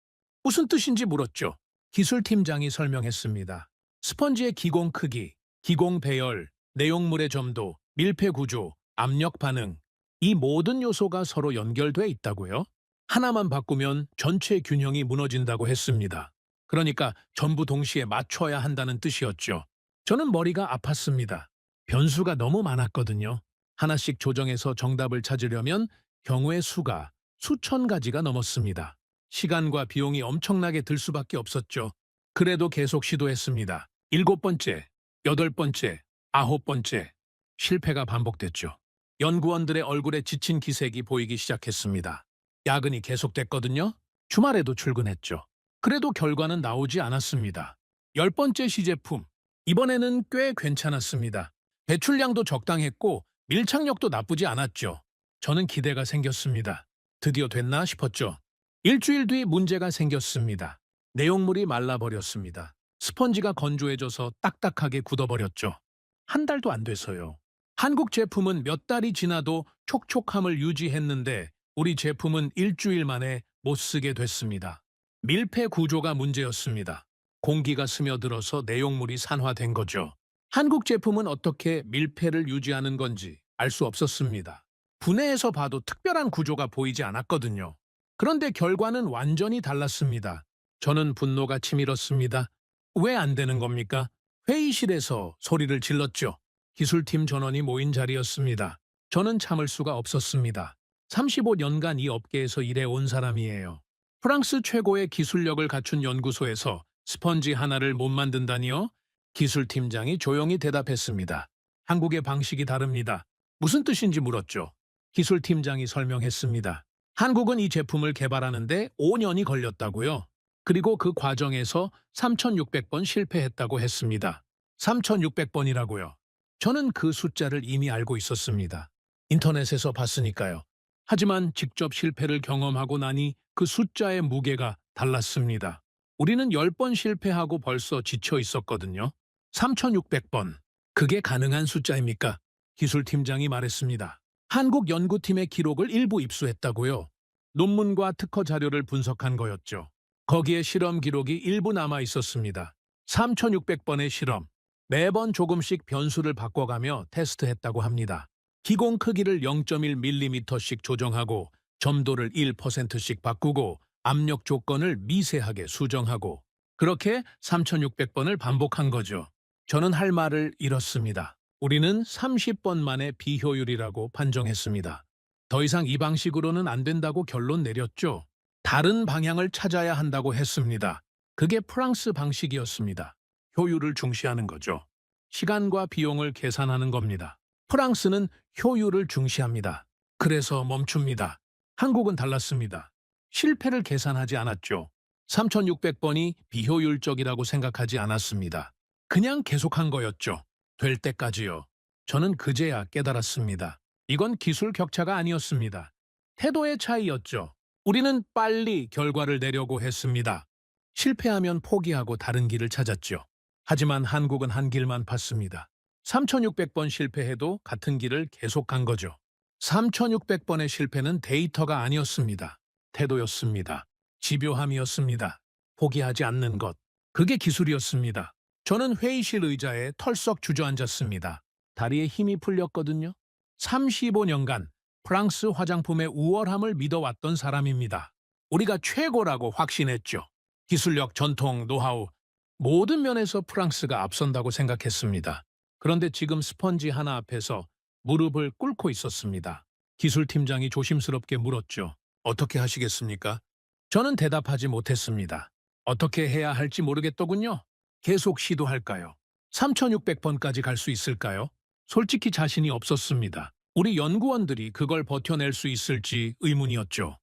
무슨 뜻인지 물었죠. 기술팀장이 설명했습니다. 스펀지의 기공 크기, 기공 배열, 내용물의 점도, 밀폐 구조, 압력 반응. 이 모든 요소가 서로 연결돼 있다고요? 하나만 바꾸면 전체 균형이 무너진다고 했습니다. 그러니까 전부 동시에 맞춰야 한다는 뜻이었죠. 저는 머리가 아팠습니다. 변수가 너무 많았거든요. 하나씩 조정해서 정답을 찾으려면 경우의 수가 수천 가지가 넘었습니다. 시간과 비용이 엄청나게 들 수밖에 없었죠. 그래도 계속 시도했습니다. 7번째, 8번째, 9번째. 실패가 반복됐죠. 연구원들의 얼굴에 지친 기색이 보이기 시작했습니다. 야근이 계속됐거든요. 주말에도 출근했죠. 그래도 결과는 나오지 않았습니다. 10번째 시제품. 이번에는 꽤 괜찮았습니다. 배출량도 적당했고 밀착력도 나쁘지 않았죠. 저는 기대가 생겼습니다. 드디어 됐나 싶었죠. 일주일 뒤 문제가 생겼습니다. 내용물이 말라버렸습니다. 스펀지가 건조해져서 딱딱하게 굳어버렸죠. 한 달도 안 돼서요. 한국 제품은 몇 달이 지나도 촉촉함을 유지했는데 우리 제품은 일주일 만에 못 쓰게 됐습니다. 밀폐 구조가 문제였습니다. 공기가 스며들어서 내용물이 산화된 거죠. 한국 제품은 어떻게 밀폐를 유지하는 건지 알 수 없었습니다. 분해해서 봐도 특별한 구조가 보이지 않았거든요. 그런데 결과는 완전히 달랐습니다. 저는 분노가 치밀었습니다. 왜 안 되는 겁니까? 회의실에서 소리를 질렀죠. 기술팀 전원이 모인 자리였습니다. 저는 참을 수가 없었습니다. 35년간 이 업계에서 일해온 사람이에요. 프랑스 최고의 기술력을 갖춘 연구소에서 스펀지 하나를 못 만든다니요? 기술팀장이 조용히 대답했습니다. 한국의 방식이 다릅니다. 무슨 뜻인지 물었죠. 기술팀장이 설명했습니다. 한국은 이 제품을 개발하는데 5년이 걸렸다고요. 그리고 그 과정에서 3,600번 실패했다고 했습니다. 3,600번이라고요. 저는 그 숫자를 이미 알고 있었습니다. 인터넷에서 봤으니까요. 하지만 직접 실패를 경험하고 나니 그 숫자의 무게가 달랐습니다. 우리는 10번 실패하고 벌써 지쳐 있었거든요. 3,600번. 그게 가능한 숫자입니까? 기술팀장이 말했습니다. 한국 연구팀의 기록을 일부 입수했다고요. 논문과 특허 자료를 분석한 거였죠. 거기에 실험 기록이 일부 남아 있었습니다. 3,600번의 실험. 매번 조금씩 변수를 바꿔가며 테스트했다고 합니다. 기공 크기를 0.1mm씩 조정하고 점도를 1%씩 바꾸고 압력 조건을 미세하게 수정하고 그렇게 3,600번을 반복한 거죠. 저는 할 말을 잃었습니다. 우리는 30번 만에 비효율이라고 판정했습니다. 더 이상 이 방식으로는 안 된다고 결론 내렸죠. 다른 방향을 찾아야 한다고 했습니다. 그게 프랑스 방식이었습니다. 효율을 중시하는 거죠. 시간과 비용을 계산하는 겁니다. 프랑스는 효율을 중시합니다. 그래서 멈춥니다. 한국은 달랐습니다. 실패를 계산하지 않았죠. 3,600번이 비효율적이라고 생각하지 않았습니다. 그냥 계속한 거였죠. 될 때까지요. 저는 그제야 깨달았습니다. 이건 기술 격차가 아니었습니다. 태도의 차이였죠. 우리는 빨리 결과를 내려고 했습니다. 실패하면 포기하고 다른 길을 찾았죠. 하지만 한국은 한 길만 봤습니다. 3,600번 실패해도 같은 길을 계속한 거죠. 3,600번의 실패는 데이터가 아니었습니다. 태도였습니다. 집요함이었습니다. 포기하지 않는 것. 그게 기술이었습니다. 저는 회의실 의자에 털썩 주저앉았습니다. 다리에 힘이 풀렸거든요. 35년간 프랑스 화장품의 우월함을 믿어왔던 사람입니다. 우리가 최고라고 확신했죠. 기술력, 전통, 노하우, 모든 면에서 프랑스가 앞선다고 생각했습니다. 그런데 지금 스펀지 하나 앞에서 무릎을 꿇고 있었습니다. 기술팀장이 조심스럽게 물었죠. 어떻게 하시겠습니까? 저는 대답하지 못했습니다. 어떻게 해야 할지 모르겠더군요. 계속 시도할까요? 3,600번까지 갈 수 있을까요? 솔직히 자신이 없었습니다. 우리 연구원들이 그걸 버텨낼 수 있을지 의문이었죠.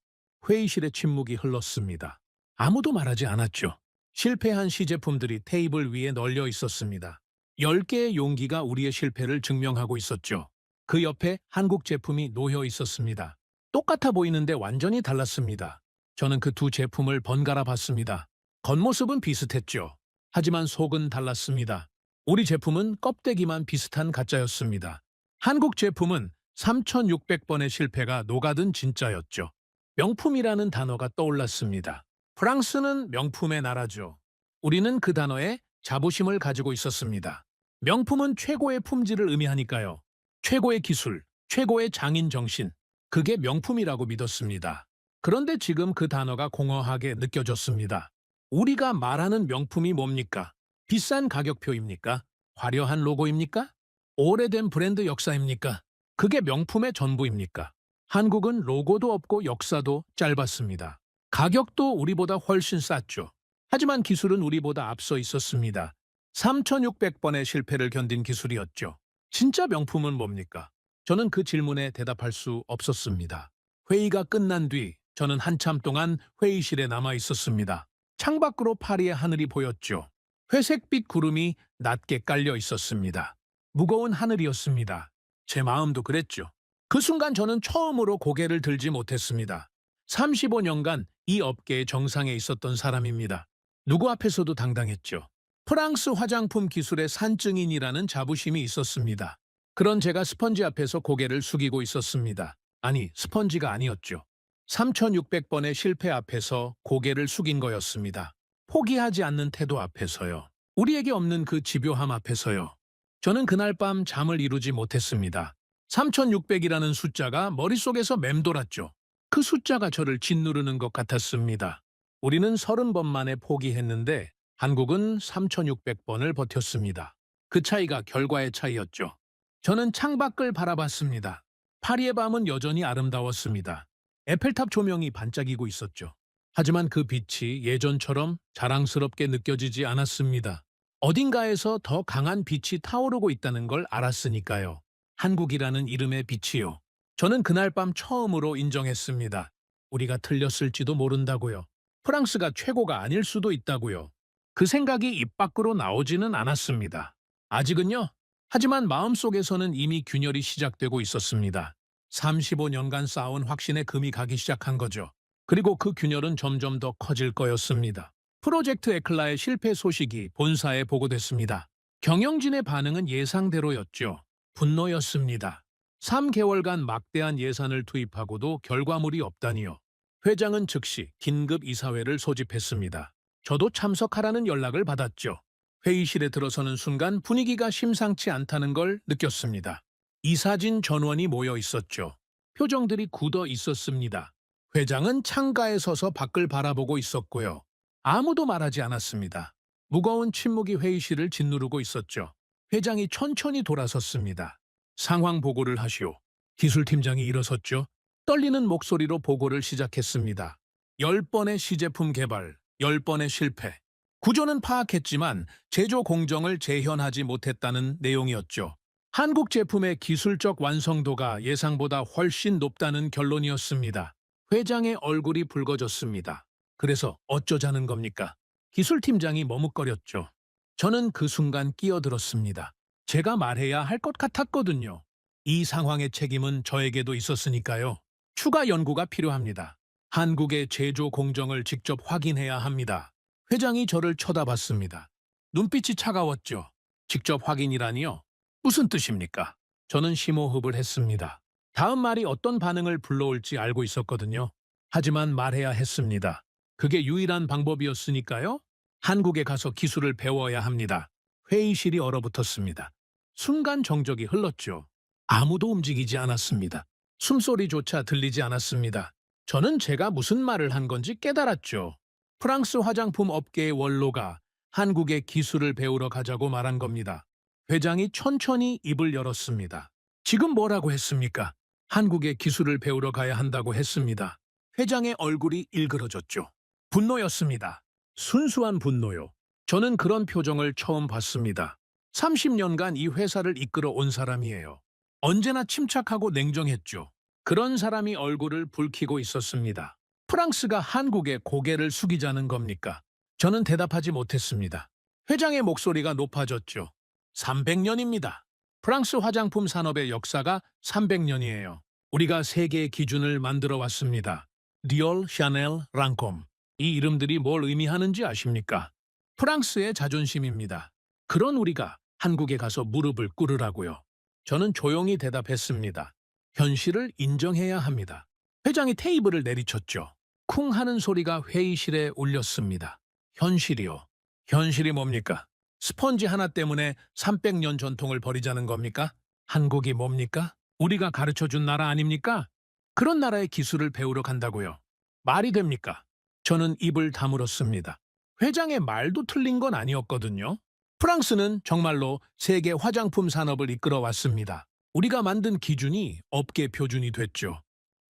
회의실의 침묵이 흘렀습니다. 아무도 말하지 않았죠. 실패한 시제품들이 테이블 위에 널려 있었습니다. 10개의 용기가 우리의 실패를 증명하고 있었죠. 그 옆에 한국 제품이 놓여 있었습니다. 똑같아 보이는데 완전히 달랐습니다. 저는 그 두 제품을 번갈아 봤습니다. 겉모습은 비슷했죠. 하지만 속은 달랐습니다. 우리 제품은 껍데기만 비슷한 가짜였습니다. 한국 제품은 3,600번의 실패가 녹아든 진짜였죠. 명품이라는 단어가 떠올랐습니다. 프랑스는 명품의 나라죠. 우리는 그 단어에 자부심을 가지고 있었습니다. 명품은 최고의 품질을 의미하니까요. 최고의 기술, 최고의 장인 정신, 그게 명품이라고 믿었습니다. 그런데 지금 그 단어가 공허하게 느껴졌습니다. 우리가 말하는 명품이 뭡니까? 비싼 가격표입니까? 화려한 로고입니까? 오래된 브랜드 역사입니까? 그게 명품의 전부입니까? 한국은 로고도 없고 역사도 짧았습니다. 가격도 우리보다 훨씬 쌌죠. 하지만 기술은 우리보다 앞서 있었습니다. 3,600번의 실패를 견딘 기술이었죠. 진짜 명품은 뭡니까? 저는 그 질문에 대답할 수 없었습니다. 회의가 끝난 뒤 저는 한참 동안 회의실에 남아 있었습니다. 창밖으로 파리의 하늘이 보였죠. 회색빛 구름이 낮게 깔려 있었습니다. 무거운 하늘이었습니다. 제 마음도 그랬죠. 그 순간 저는 처음으로 고개를 들지 못했습니다. 35년간 이 업계의 정상에 있었던 사람입니다. 누구 앞에서도 당당했죠. 프랑스 화장품 기술의 산증인이라는 자부심이 있었습니다. 그런 제가 스펀지 앞에서 고개를 숙이고 있었습니다. 아니, 스펀지가 아니었죠. 3600번의 실패 앞에서 고개를 숙인 거였습니다. 포기하지 않는 태도 앞에서요. 우리에게 없는 그 집요함 앞에서요. 저는 그날 밤 잠을 이루지 못했습니다. 3600이라는 숫자가 머릿속에서 맴돌았죠. 그 숫자가 저를 짓누르는 것 같았습니다. 우리는 30번 만에 포기했는데 한국은 3600번을 버텼습니다. 그 차이가 결과의 차이였죠. 저는 창밖을 바라봤습니다. 파리의 밤은 여전히 아름다웠습니다. 에펠탑 조명이 반짝이고 있었죠. 하지만 그 빛이 예전처럼 자랑스럽게 느껴지지 않았습니다. 어딘가에서 더 강한 빛이 타오르고 있다는 걸 알았으니까요. 한국이라는 이름의 빛이요. 저는 그날 밤 처음으로 인정했습니다. 우리가 틀렸을지도 모른다고요. 프랑스가 최고가 아닐 수도 있다고요. 그 생각이 입 밖으로 나오지는 않았습니다. 아직은요. 하지만 마음속에서는 이미 균열이 시작되고 있었습니다. 35년간 쌓아온 확신에 금이 가기 시작한 거죠. 그리고 그 균열은 점점 더 커질 거였습니다. 프로젝트 에클라의 실패 소식이 본사에 보고됐습니다. 경영진의 반응은 예상대로였죠. 분노였습니다. 3개월간 막대한 예산을 투입하고도 결과물이 없다니요. 회장은 즉시 긴급 이사회를 소집했습니다. 저도 참석하라는 연락을 받았죠. 회의실에 들어서는 순간 분위기가 심상치 않다는 걸 느꼈습니다. 이사진 전원이 모여 있었죠. 표정들이 굳어 있었습니다. 회장은 창가에 서서 밖을 바라보고 있었고요. 아무도 말하지 않았습니다. 무거운 침묵이 회의실을 짓누르고 있었죠. 회장이 천천히 돌아섰습니다. 상황 보고를 하시오. 기술팀장이 일어섰죠. 떨리는 목소리로 보고를 시작했습니다. 10번의 시제품 개발, 10번의 실패. 구조는 파악했지만 제조 공정을 재현하지 못했다는 내용이었죠. 한국 제품의 기술적 완성도가 예상보다 훨씬 높다는 결론이었습니다. 회장의 얼굴이 붉어졌습니다. 그래서 어쩌자는 겁니까? 기술팀장이 머뭇거렸죠. 저는 그 순간 끼어들었습니다. 제가 말해야 할 것 같았거든요. 이 상황의 책임은 저에게도 있었으니까요. 추가 연구가 필요합니다. 한국의 제조 공정을 직접 확인해야 합니다. 회장이 저를 쳐다봤습니다. 눈빛이 차가웠죠. 직접 확인이라니요? 무슨 뜻입니까? 저는 심호흡을 했습니다. 다음 말이 어떤 반응을 불러올지 알고 있었거든요. 하지만 말해야 했습니다. 그게 유일한 방법이었으니까요. 한국에 가서 기술을 배워야 합니다. 회의실이 얼어붙었습니다. 순간 정적이 흘렀죠. 아무도 움직이지 않았습니다. 숨소리조차 들리지 않았습니다. 저는 제가 무슨 말을 한 건지 깨달았죠. 프랑스 화장품 업계의 원로가 한국의 기술을 배우러 가자고 말한 겁니다. 회장이 천천히 입을 열었습니다. 지금 뭐라고 했습니까? 한국의 기술을 배우러 가야 한다고 했습니다. 회장의 얼굴이 일그러졌죠. 분노였습니다. 순수한 분노요. 저는 그런 표정을 처음 봤습니다. 30년간 이 회사를 이끌어 온 사람이에요. 언제나 침착하고 냉정했죠. 그런 사람이 얼굴을 붉히고 있었습니다. 프랑스가 한국에 고개를 숙이자는 겁니까? 저는 대답하지 못했습니다. 회장의 목소리가 높아졌죠. 300년입니다. 프랑스 화장품 산업의 역사가 300년이에요. 우리가 세계의 기준을 만들어 왔습니다. 디올, 샤넬, 랑콤. 이 이름들이 뭘 의미하는지 아십니까? 프랑스의 자존심입니다. 그런 우리가 한국에 가서 무릎을 꿇으라고요. 저는 조용히 대답했습니다. 현실을 인정해야 합니다. 회장이 테이블을 내리쳤죠. 쿵 하는 소리가 회의실에 울렸습니다. 현실이요. 현실이 뭡니까? 스펀지 하나 때문에 300년 전통을 버리자는 겁니까? 한국이 뭡니까? 우리가 가르쳐준 나라 아닙니까? 그런 나라의 기술을 배우러 간다고요. 말이 됩니까? 저는 입을 다물었습니다. 회장의 말도 틀린 건 아니었거든요. 프랑스는 정말로 세계 화장품 산업을 이끌어 왔습니다. 우리가 만든 기준이 업계 표준이 됐죠.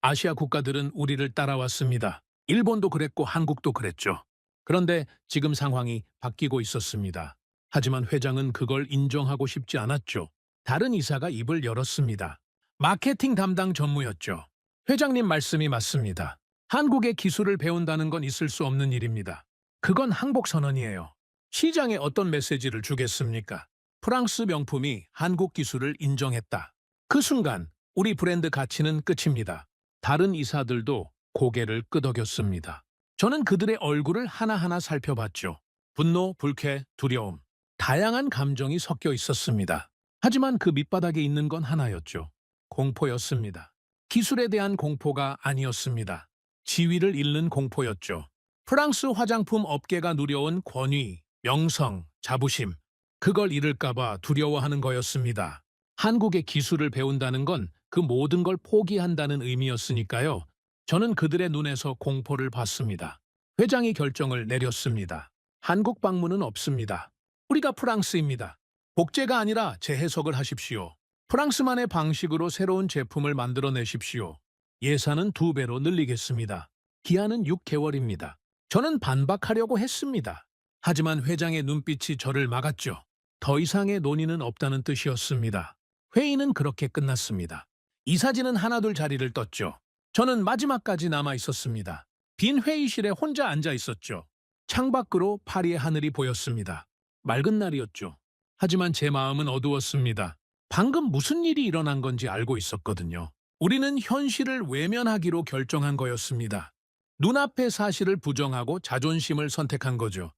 아시아 국가들은 우리를 따라왔습니다. 일본도 그랬고 한국도 그랬죠. 그런데 지금 상황이 바뀌고 있었습니다. 하지만 회장은 그걸 인정하고 싶지 않았죠. 다른 이사가 입을 열었습니다. 마케팅 담당 전무였죠. 회장님 말씀이 맞습니다. 한국의 기술을 배운다는 건 있을 수 없는 일입니다. 그건 항복선언이에요. 시장에 어떤 메시지를 주겠습니까? 프랑스 명품이 한국 기술을 인정했다. 그 순간 우리 브랜드 가치는 끝입니다. 다른 이사들도 고개를 끄덕였습니다. 저는 그들의 얼굴을 하나하나 살펴봤죠. 분노, 불쾌, 두려움, 다양한 감정이 섞여 있었습니다. 하지만 그 밑바닥에 있는 건 하나였죠. 공포였습니다. 기술에 대한 공포가 아니었습니다. 지위를 잃는 공포였죠. 프랑스 화장품 업계가 누려온 권위, 명성, 자부심, 그걸 잃을까봐 두려워하는 거였습니다. 한국의 기술을 배운다는 건 그 모든 걸 포기한다는 의미였으니까요. 저는 그들의 눈에서 공포를 봤습니다. 회장이 결정을 내렸습니다. 한국 방문은 없습니다. 우리가 프랑스입니다. 복제가 아니라 재해석을 하십시오. 프랑스만의 방식으로 새로운 제품을 만들어내십시오. 예산은 2배로 늘리겠습니다. 기한은 6개월입니다. 저는 반박하려고 했습니다. 하지만 회장의 눈빛이 저를 막았죠. 더 이상의 논의는 없다는 뜻이었습니다. 회의는 그렇게 끝났습니다. 이사진은 하나둘 자리를 떴죠. 저는 마지막까지 남아 있었습니다. 빈 회의실에 혼자 앉아 있었죠. 창밖으로 파리의 하늘이 보였습니다. 맑은 날이었죠. 하지만 제 마음은 어두웠습니다. 방금 무슨 일이 일어난 건지 알고 있었거든요. 우리는 현실을 외면하기로 결정한 거였습니다. 눈앞의 사실을 부정하고 자존심을 선택한 거죠.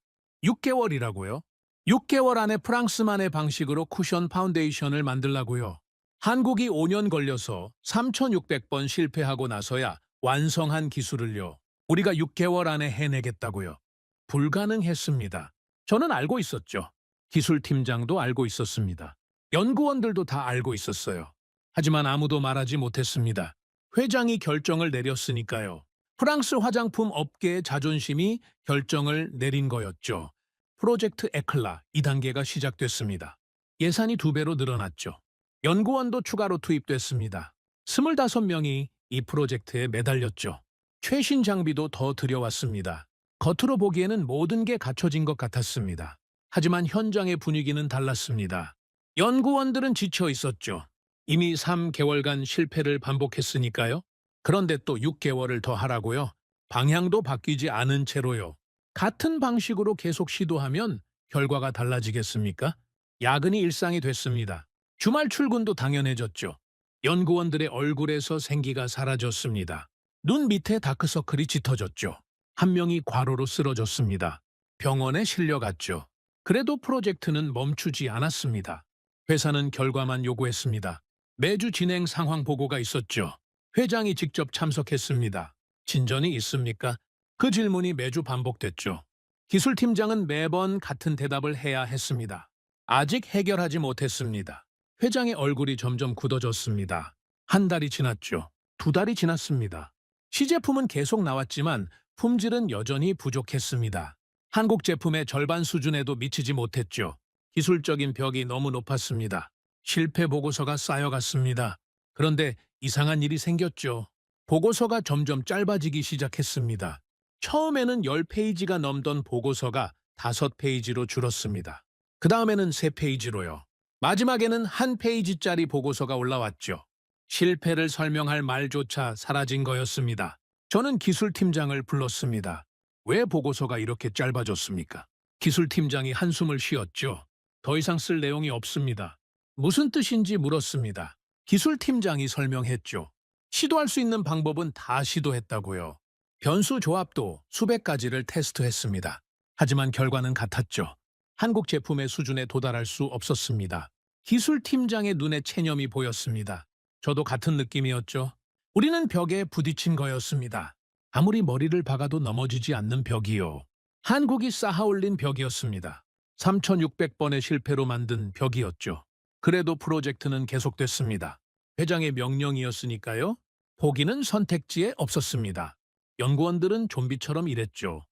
6개월이라고요? 6개월 안에 프랑스만의 방식으로 쿠션 파운데이션을 만들라고요. 한국이 5년 걸려서 3,600번 실패하고 나서야 완성한 기술을요. 우리가 6개월 안에 해내겠다고요. 불가능했습니다. 저는 알고 있었죠. 기술팀장도 알고 있었습니다. 연구원들도 다 알고 있었어요. 하지만 아무도 말하지 못했습니다. 회장이 결정을 내렸으니까요. 프랑스 화장품 업계의 자존심이 결정을 내린 거였죠. 프로젝트 에클라 2단계가 시작됐습니다. 예산이 2배로 늘어났죠. 연구원도 추가로 투입됐습니다. 25명이 이 프로젝트에 매달렸죠. 최신 장비도 더 들여왔습니다. 겉으로 보기에는 모든 게 갖춰진 것 같았습니다. 하지만 현장의 분위기는 달랐습니다. 연구원들은 지쳐 있었죠. 이미 3개월간 실패를 반복했으니까요. 그런데 또 6개월을 더 하라고요. 방향도 바뀌지 않은 채로요. 같은 방식으로 계속 시도하면 결과가 달라지겠습니까? 야근이 일상이 됐습니다. 주말 출근도 당연해졌죠. 연구원들의 얼굴에서 생기가 사라졌습니다. 눈 밑에 다크서클이 짙어졌죠. 한 명이 과로로 쓰러졌습니다. 병원에 실려갔죠. 그래도 프로젝트는 멈추지 않았습니다. 회사는 결과만 요구했습니다. 매주 진행 상황 보고가 있었죠. 회장이 직접 참석했습니다. 진전이 있습니까? 그 질문이 매주 반복됐죠. 기술팀장은 매번 같은 대답을 해야 했습니다. 아직 해결하지 못했습니다. 회장의 얼굴이 점점 굳어졌습니다. 1달이 지났죠. 2달이 지났습니다. 시제품은 계속 나왔지만 품질은 여전히 부족했습니다. 한국 제품의 절반 수준에도 미치지 못했죠. 기술적인 벽이 너무 높았습니다. 실패 보고서가 쌓여갔습니다. 그런데 이상한 일이 생겼죠. 보고서가 점점 짧아지기 시작했습니다. 처음에는 10페이지가 넘던 보고서가 5페이지로 줄었습니다. 그 다음에는 3페이지로요. 마지막에는 1페이지짜리 보고서가 올라왔죠. 실패를 설명할 말조차 사라진 거였습니다. 저는 기술팀장을 불렀습니다. 왜 보고서가 이렇게 짧아졌습니까? 기술팀장이 한숨을 쉬었죠. 더 이상 쓸 내용이 없습니다. 무슨 뜻인지 물었습니다. 기술팀장이 설명했죠. 시도할 수 있는 방법은 다 시도했다고요. 변수 조합도 수백 가지를 테스트했습니다. 하지만 결과는 같았죠. 한국 제품의 수준에 도달할 수 없었습니다. 기술팀장의 눈에 체념이 보였습니다. 저도 같은 느낌이었죠. 우리는 벽에 부딪힌 거였습니다. 아무리 머리를 박아도 넘어지지 않는 벽이요. 한국이 쌓아올린 벽이었습니다. 3,600번의 실패로 만든 벽이었죠. 그래도 프로젝트는 계속됐습니다. 회장의 명령이었으니까요. 포기는 선택지에 없었습니다. 연구원들은 좀비처럼 일했죠.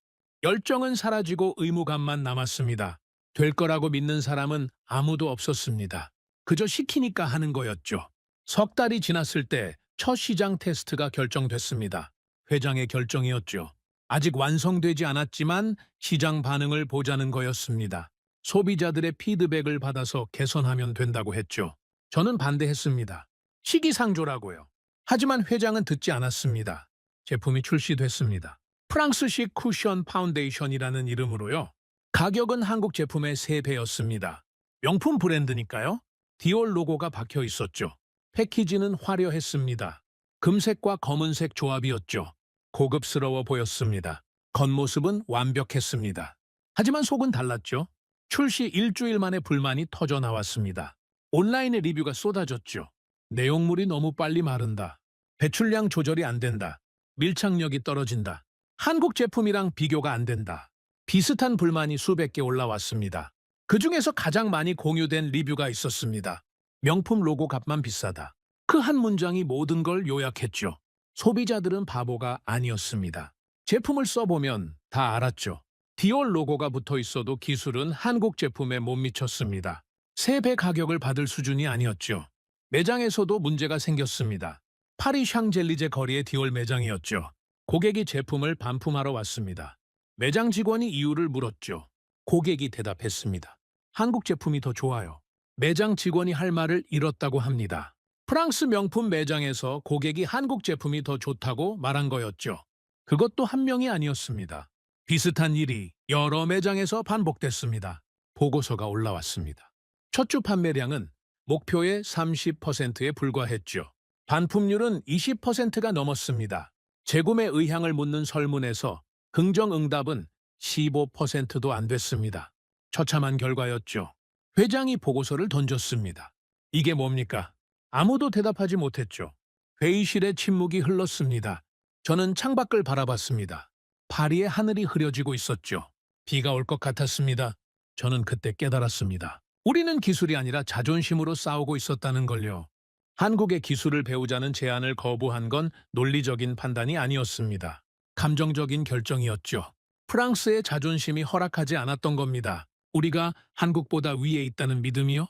열정은 사라지고 의무감만 남았습니다. 될 거라고 믿는 사람은 아무도 없었습니다. 그저 시키니까 하는 거였죠. 석 달이 지났을 때 첫 시장 테스트가 결정됐습니다. 회장의 결정이었죠. 아직 완성되지 않았지만 시장 반응을 보자는 거였습니다. 소비자들의 피드백을 받아서 개선하면 된다고 했죠. 저는 반대했습니다. 시기상조라고요. 하지만 회장은 듣지 않았습니다. 제품이 출시됐습니다. 프랑스식 쿠션 파운데이션이라는 이름으로요. 가격은 한국 제품의 3배였습니다. 명품 브랜드니까요. 디올 로고가 박혀 있었죠. 패키지는 화려했습니다. 금색과 검은색 조합이었죠. 고급스러워 보였습니다. 겉모습은 완벽했습니다. 하지만 속은 달랐죠. 출시 일주일 만에 불만이 터져 나왔습니다. 온라인에 리뷰가 쏟아졌죠. 내용물이 너무 빨리 마른다. 배출량 조절이 안 된다. 밀착력이 떨어진다. 한국 제품이랑 비교가 안 된다. 비슷한 불만이 수백 개 올라왔습니다. 그중에서 가장 많이 공유된 리뷰가 있었습니다. 명품 로고 값만 비싸다. 그 한 문장이 모든 걸 요약했죠. 소비자들은 바보가 아니었습니다. 제품을 써보면 다 알았죠. 디올 로고가 붙어 있어도 기술은 한국 제품에 못 미쳤습니다. 3배 가격을 받을 수준이 아니었죠. 매장에서도 문제가 생겼습니다. 파리 샹젤리제 거리의 디올 매장이었죠. 고객이 제품을 반품하러 왔습니다. 매장 직원이 이유를 물었죠. 고객이 대답했습니다. 한국 제품이 더 좋아요. 매장 직원이 할 말을 잃었다고 합니다. 프랑스 명품 매장에서 고객이 한국 제품이 더 좋다고 말한 거였죠. 그것도 한 명이 아니었습니다. 비슷한 일이 여러 매장에서 반복됐습니다. 보고서가 올라왔습니다. 첫 주 판매량은 목표의 30%에 불과했죠. 반품률은 20%가 넘었습니다. 재구매 의향을 묻는 설문에서 긍정응답은 15%도 안 됐습니다. 처참한 결과였죠. 회장이 보고서를 던졌습니다. 이게 뭡니까? 아무도 대답하지 못했죠. 회의실에 침묵이 흘렀습니다. 저는 창밖을 바라봤습니다. 파리의 하늘이 흐려지고 있었죠. 비가 올 것 같았습니다. 저는 그때 깨달았습니다. 우리는 기술이 아니라 자존심으로 싸우고 있었다는 걸요. 한국의 기술을 배우자는 제안을 거부한 건 논리적인 판단이 아니었습니다. 감정적인 결정이었죠. 프랑스의 자존심이 허락하지 않았던 겁니다. 우리가 한국보다 위에 있다는 믿음이요?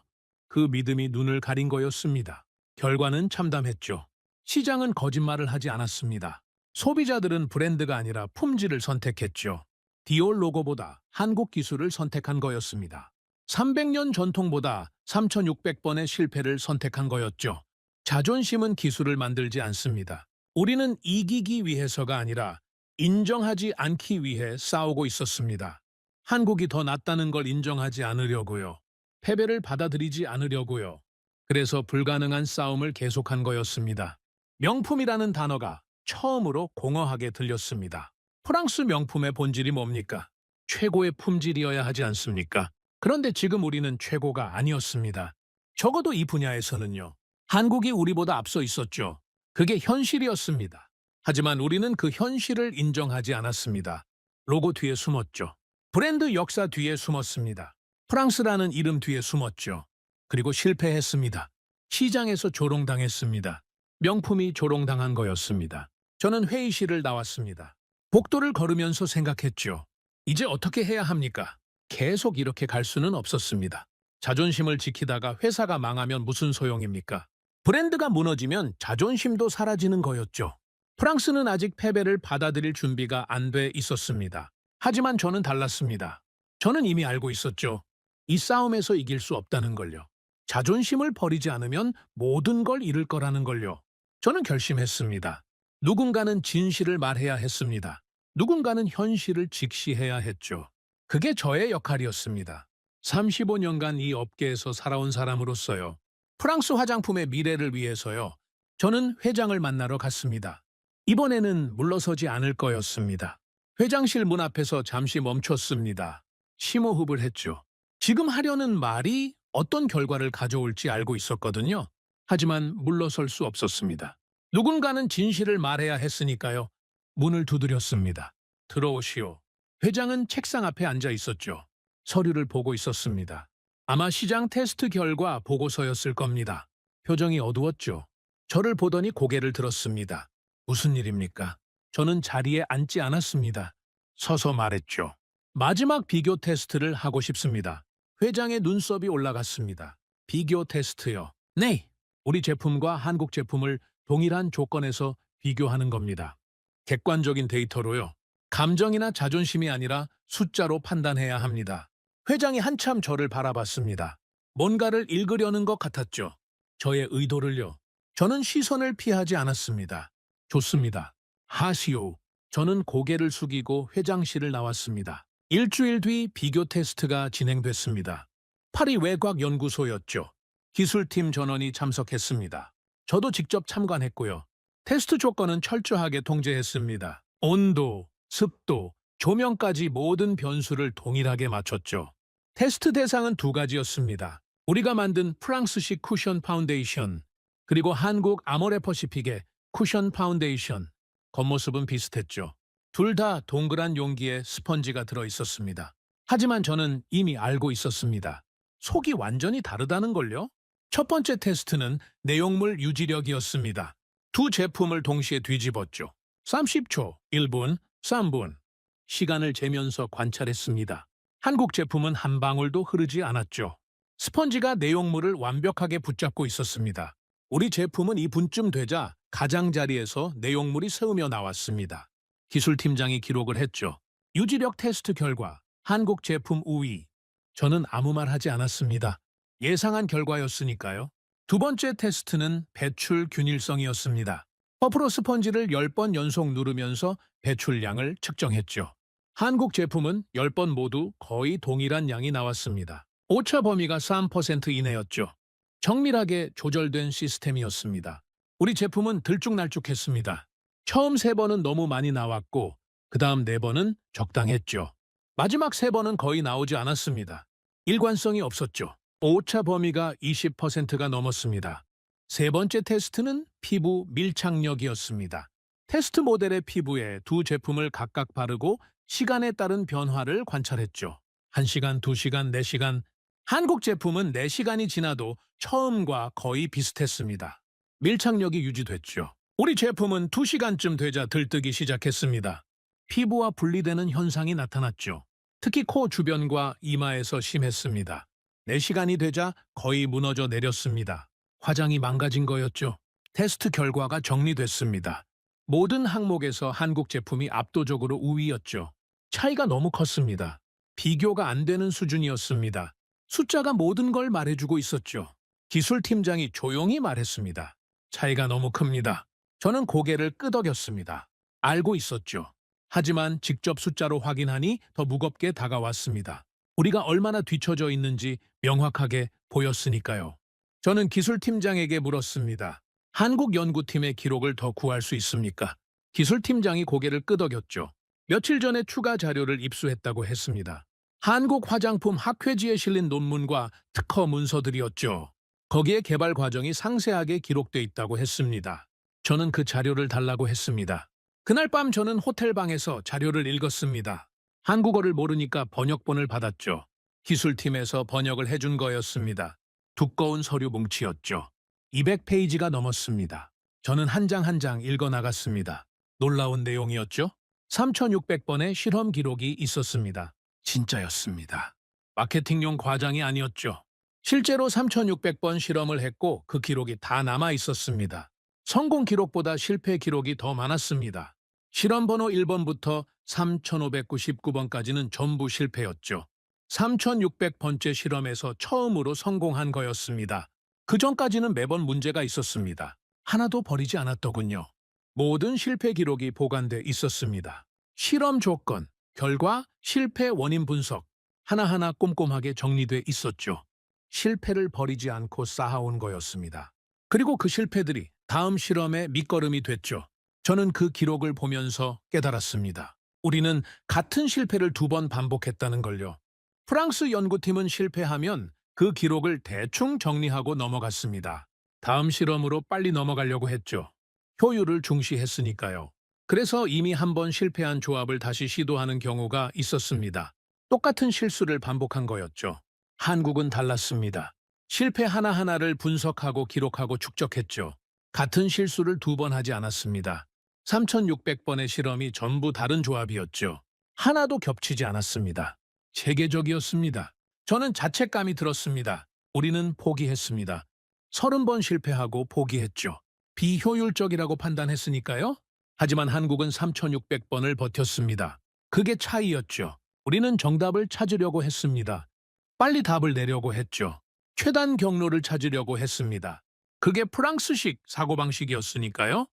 그 믿음이 눈을 가린 거였습니다. 결과는 참담했죠. 시장은 거짓말을 하지 않았습니다. 소비자들은 브랜드가 아니라 품질을 선택했죠. 디올 로고보다 한국 기술을 선택한 거였습니다. 300년 전통보다 3,600번의 실패를 선택한 거였죠. 자존심은 기술을 만들지 않습니다. 우리는 이기기 위해서가 아니라 인정하지 않기 위해 싸우고 있었습니다. 한국이 더 낫다는 걸 인정하지 않으려고요. 패배를 받아들이지 않으려고요. 그래서 불가능한 싸움을 계속한 거였습니다. 명품이라는 단어가 처음으로 공허하게 들렸습니다. 프랑스 명품의 본질이 뭡니까? 최고의 품질이어야 하지 않습니까? 그런데 지금 우리는 최고가 아니었습니다. 적어도 이 분야에서는요. 한국이 우리보다 앞서 있었죠. 그게 현실이었습니다. 하지만 우리는 그 현실을 인정하지 않았습니다. 로고 뒤에 숨었죠. 브랜드 역사 뒤에 숨었습니다. 프랑스라는 이름 뒤에 숨었죠. 그리고 실패했습니다. 시장에서 조롱당했습니다. 명품이 조롱당한 거였습니다. 저는 회의실을 나왔습니다. 복도를 걸으면서 생각했죠. 이제 어떻게 해야 합니까? 계속 이렇게 갈 수는 없었습니다. 자존심을 지키다가 회사가 망하면 무슨 소용입니까? 브랜드가 무너지면 자존심도 사라지는 거였죠. 프랑스는 아직 패배를 받아들일 준비가 안 돼 있었습니다. 하지만 저는 달랐습니다. 저는 이미 알고 있었죠. 이 싸움에서 이길 수 없다는 걸요. 자존심을 버리지 않으면 모든 걸 잃을 거라는 걸요. 저는 결심했습니다. 누군가는 진실을 말해야 했습니다. 누군가는 현실을 직시해야 했죠. 그게 저의 역할이었습니다. 35년간 이 업계에서 살아온 사람으로서요. 프랑스 화장품의 미래를 위해서요. 저는 회장을 만나러 갔습니다. 이번에는 물러서지 않을 거였습니다. 회장실 문 앞에서 잠시 멈췄습니다. 심호흡을 했죠. 지금 하려는 말이 어떤 결과를 가져올지 알고 있었거든요. 하지만 물러설 수 없었습니다. 누군가는 진실을 말해야 했으니까요. 문을 두드렸습니다. 들어오시오. 회장은 책상 앞에 앉아 있었죠. 서류를 보고 있었습니다. 아마 시장 테스트 결과 보고서였을 겁니다. 표정이 어두웠죠. 저를 보더니 고개를 들었습니다. 무슨 일입니까? 저는 자리에 앉지 않았습니다. 서서 말했죠. 마지막 비교 테스트를 하고 싶습니다. 회장의 눈썹이 올라갔습니다. 비교 테스트요. 네, 우리 제품과 한국 제품을 동일한 조건에서 비교하는 겁니다. 객관적인 데이터로요. 감정이나 자존심이 아니라 숫자로 판단해야 합니다. 회장이 한참 저를 바라봤습니다. 뭔가를 읽으려는 것 같았죠. 저의 의도를요. 저는 시선을 피하지 않았습니다. 좋습니다. 하시오. 저는 고개를 숙이고 회장실을 나왔습니다. 일주일 뒤 비교 테스트가 진행됐습니다. 파리 외곽연구소였죠. 기술팀 전원이 참석했습니다. 저도 직접 참관했고요. 테스트 조건은 철저하게 통제했습니다. 온도, 습도, 조명까지 모든 변수를 동일하게 맞췄죠. 테스트 대상은 두 가지였습니다. 우리가 만든 프랑스식 쿠션 파운데이션, 그리고 한국 아모레퍼시픽의 쿠션 파운데이션. 겉모습은 비슷했죠. 둘 다 동그란 용기에 스펀지가 들어 있었습니다. 하지만 저는 이미 알고 있었습니다. 속이 완전히 다르다는 걸요. 첫 번째 테스트는 내용물 유지력이었습니다. 두 제품을 동시에 뒤집었죠. 30초, 1분, 3분. 시간을 재면서 관찰했습니다. 한국 제품은 한 방울도 흐르지 않았죠. 스펀지가 내용물을 완벽하게 붙잡고 있었습니다. 우리 제품은 2분쯤 되자 가장자리에서 내용물이 새으며 나왔습니다. 기술팀장이 기록을 했죠. 유지력 테스트 결과 한국 제품 우위. 저는 아무 말 하지 않았습니다. 예상한 결과였으니까요. 두 번째 테스트는 배출 균일성이었습니다. 퍼프로 스펀지를 10번 연속 누르면서 배출량을 측정했죠. 한국 제품은 10번 모두 거의 동일한 양이 나왔습니다. 오차 범위가 3% 이내였죠. 정밀하게 조절된 시스템이었습니다. 우리 제품은 들쭉날쭉했습니다. 처음 3번은 너무 많이 나왔고 그 다음 4번은 적당했죠. 마지막 3번은 거의 나오지 않았습니다. 일관성이 없었죠. 오차 범위가 20%가 넘었습니다. 세 번째 테스트는 피부 밀착력이었습니다. 테스트 모델의 피부에 두 제품을 각각 바르고 시간에 따른 변화를 관찰했죠. 1시간, 2시간, 4시간. 한국 제품은 4시간이 지나도 처음과 거의 비슷했습니다. 밀착력이 유지됐죠. 우리 제품은 2시간쯤 되자 들뜨기 시작했습니다. 피부와 분리되는 현상이 나타났죠. 특히 코 주변과 이마에서 심했습니다. 4시간이 되자 거의 무너져 내렸습니다. 화장이 망가진 거였죠. 테스트 결과가 정리됐습니다. 모든 항목에서 한국 제품이 압도적으로 우위였죠. 차이가 너무 컸습니다. 비교가 안 되는 수준이었습니다. 숫자가 모든 걸 말해주고 있었죠. 기술팀장이 조용히 말했습니다. 차이가 너무 큽니다. 저는 고개를 끄덕였습니다. 알고 있었죠. 하지만 직접 숫자로 확인하니 더 무겁게 다가왔습니다. 우리가 얼마나 뒤처져 있는지 명확하게 보였으니까요. 저는 기술팀장에게 물었습니다. 한국 연구팀의 기록을 더 구할 수 있습니까? 기술팀장이 고개를 끄덕였죠. 며칠 전에 추가 자료를 입수했다고 했습니다. 한국 화장품 학회지에 실린 논문과 특허 문서들이었죠. 거기에 개발 과정이 상세하게 기록돼 있다고 했습니다. 저는 그 자료를 달라고 했습니다. 그날 밤 저는 호텔방에서 자료를 읽었습니다. 한국어를 모르니까 번역본을 받았죠. 기술팀에서 번역을 해준 거였습니다. 두꺼운 서류 뭉치였죠. 200페이지가 넘었습니다. 저는 한 장 한 장 읽어나갔습니다. 놀라운 내용이었죠. 3,600번의 실험 기록이 있었습니다. 진짜였습니다. 마케팅용 과장이 아니었죠. 실제로 3,600번 실험을 했고 그 기록이 다 남아 있었습니다. 성공 기록보다 실패 기록이 더 많았습니다. 실험 번호 1번부터 3,599번까지는 전부 실패였죠. 3,600번째 실험에서 처음으로 성공한 거였습니다. 그 전까지는 매번 문제가 있었습니다. 하나도 버리지 않았더군요. 모든 실패 기록이 보관돼 있었습니다. 실험 조건, 결과, 실패 원인 분석, 하나하나 꼼꼼하게 정리돼 있었죠. 실패를 버리지 않고 쌓아온 거였습니다. 그리고 그 실패들이 다음 실험의 밑거름이 됐죠. 저는 그 기록을 보면서 깨달았습니다. 우리는 같은 실패를 2번 반복했다는 걸요. 프랑스 연구팀은 실패하면 그 기록을 대충 정리하고 넘어갔습니다. 다음 실험으로 빨리 넘어가려고 했죠. 효율을 중시했으니까요. 그래서 이미 한 번 실패한 조합을 다시 시도하는 경우가 있었습니다. 똑같은 실수를 반복한 거였죠. 한국은 달랐습니다. 실패 하나하나를 분석하고 기록하고 축적했죠. 같은 실수를 2번 하지 않았습니다. 3,600번의 실험이 전부 다른 조합이었죠. 하나도 겹치지 않았습니다. 체계적이었습니다. 저는 자책감이 들었습니다. 우리는 포기했습니다. 30번 실패하고 포기했죠. 비효율적이라고 판단했으니까요. 하지만 한국은 3,600번을 버텼습니다. 그게 차이였죠. 우리는 정답을 찾으려고 했습니다. 빨리 답을 내려고 했죠. 최단 경로를 찾으려고 했습니다. 그게 프랑스식 사고방식이었으니까요.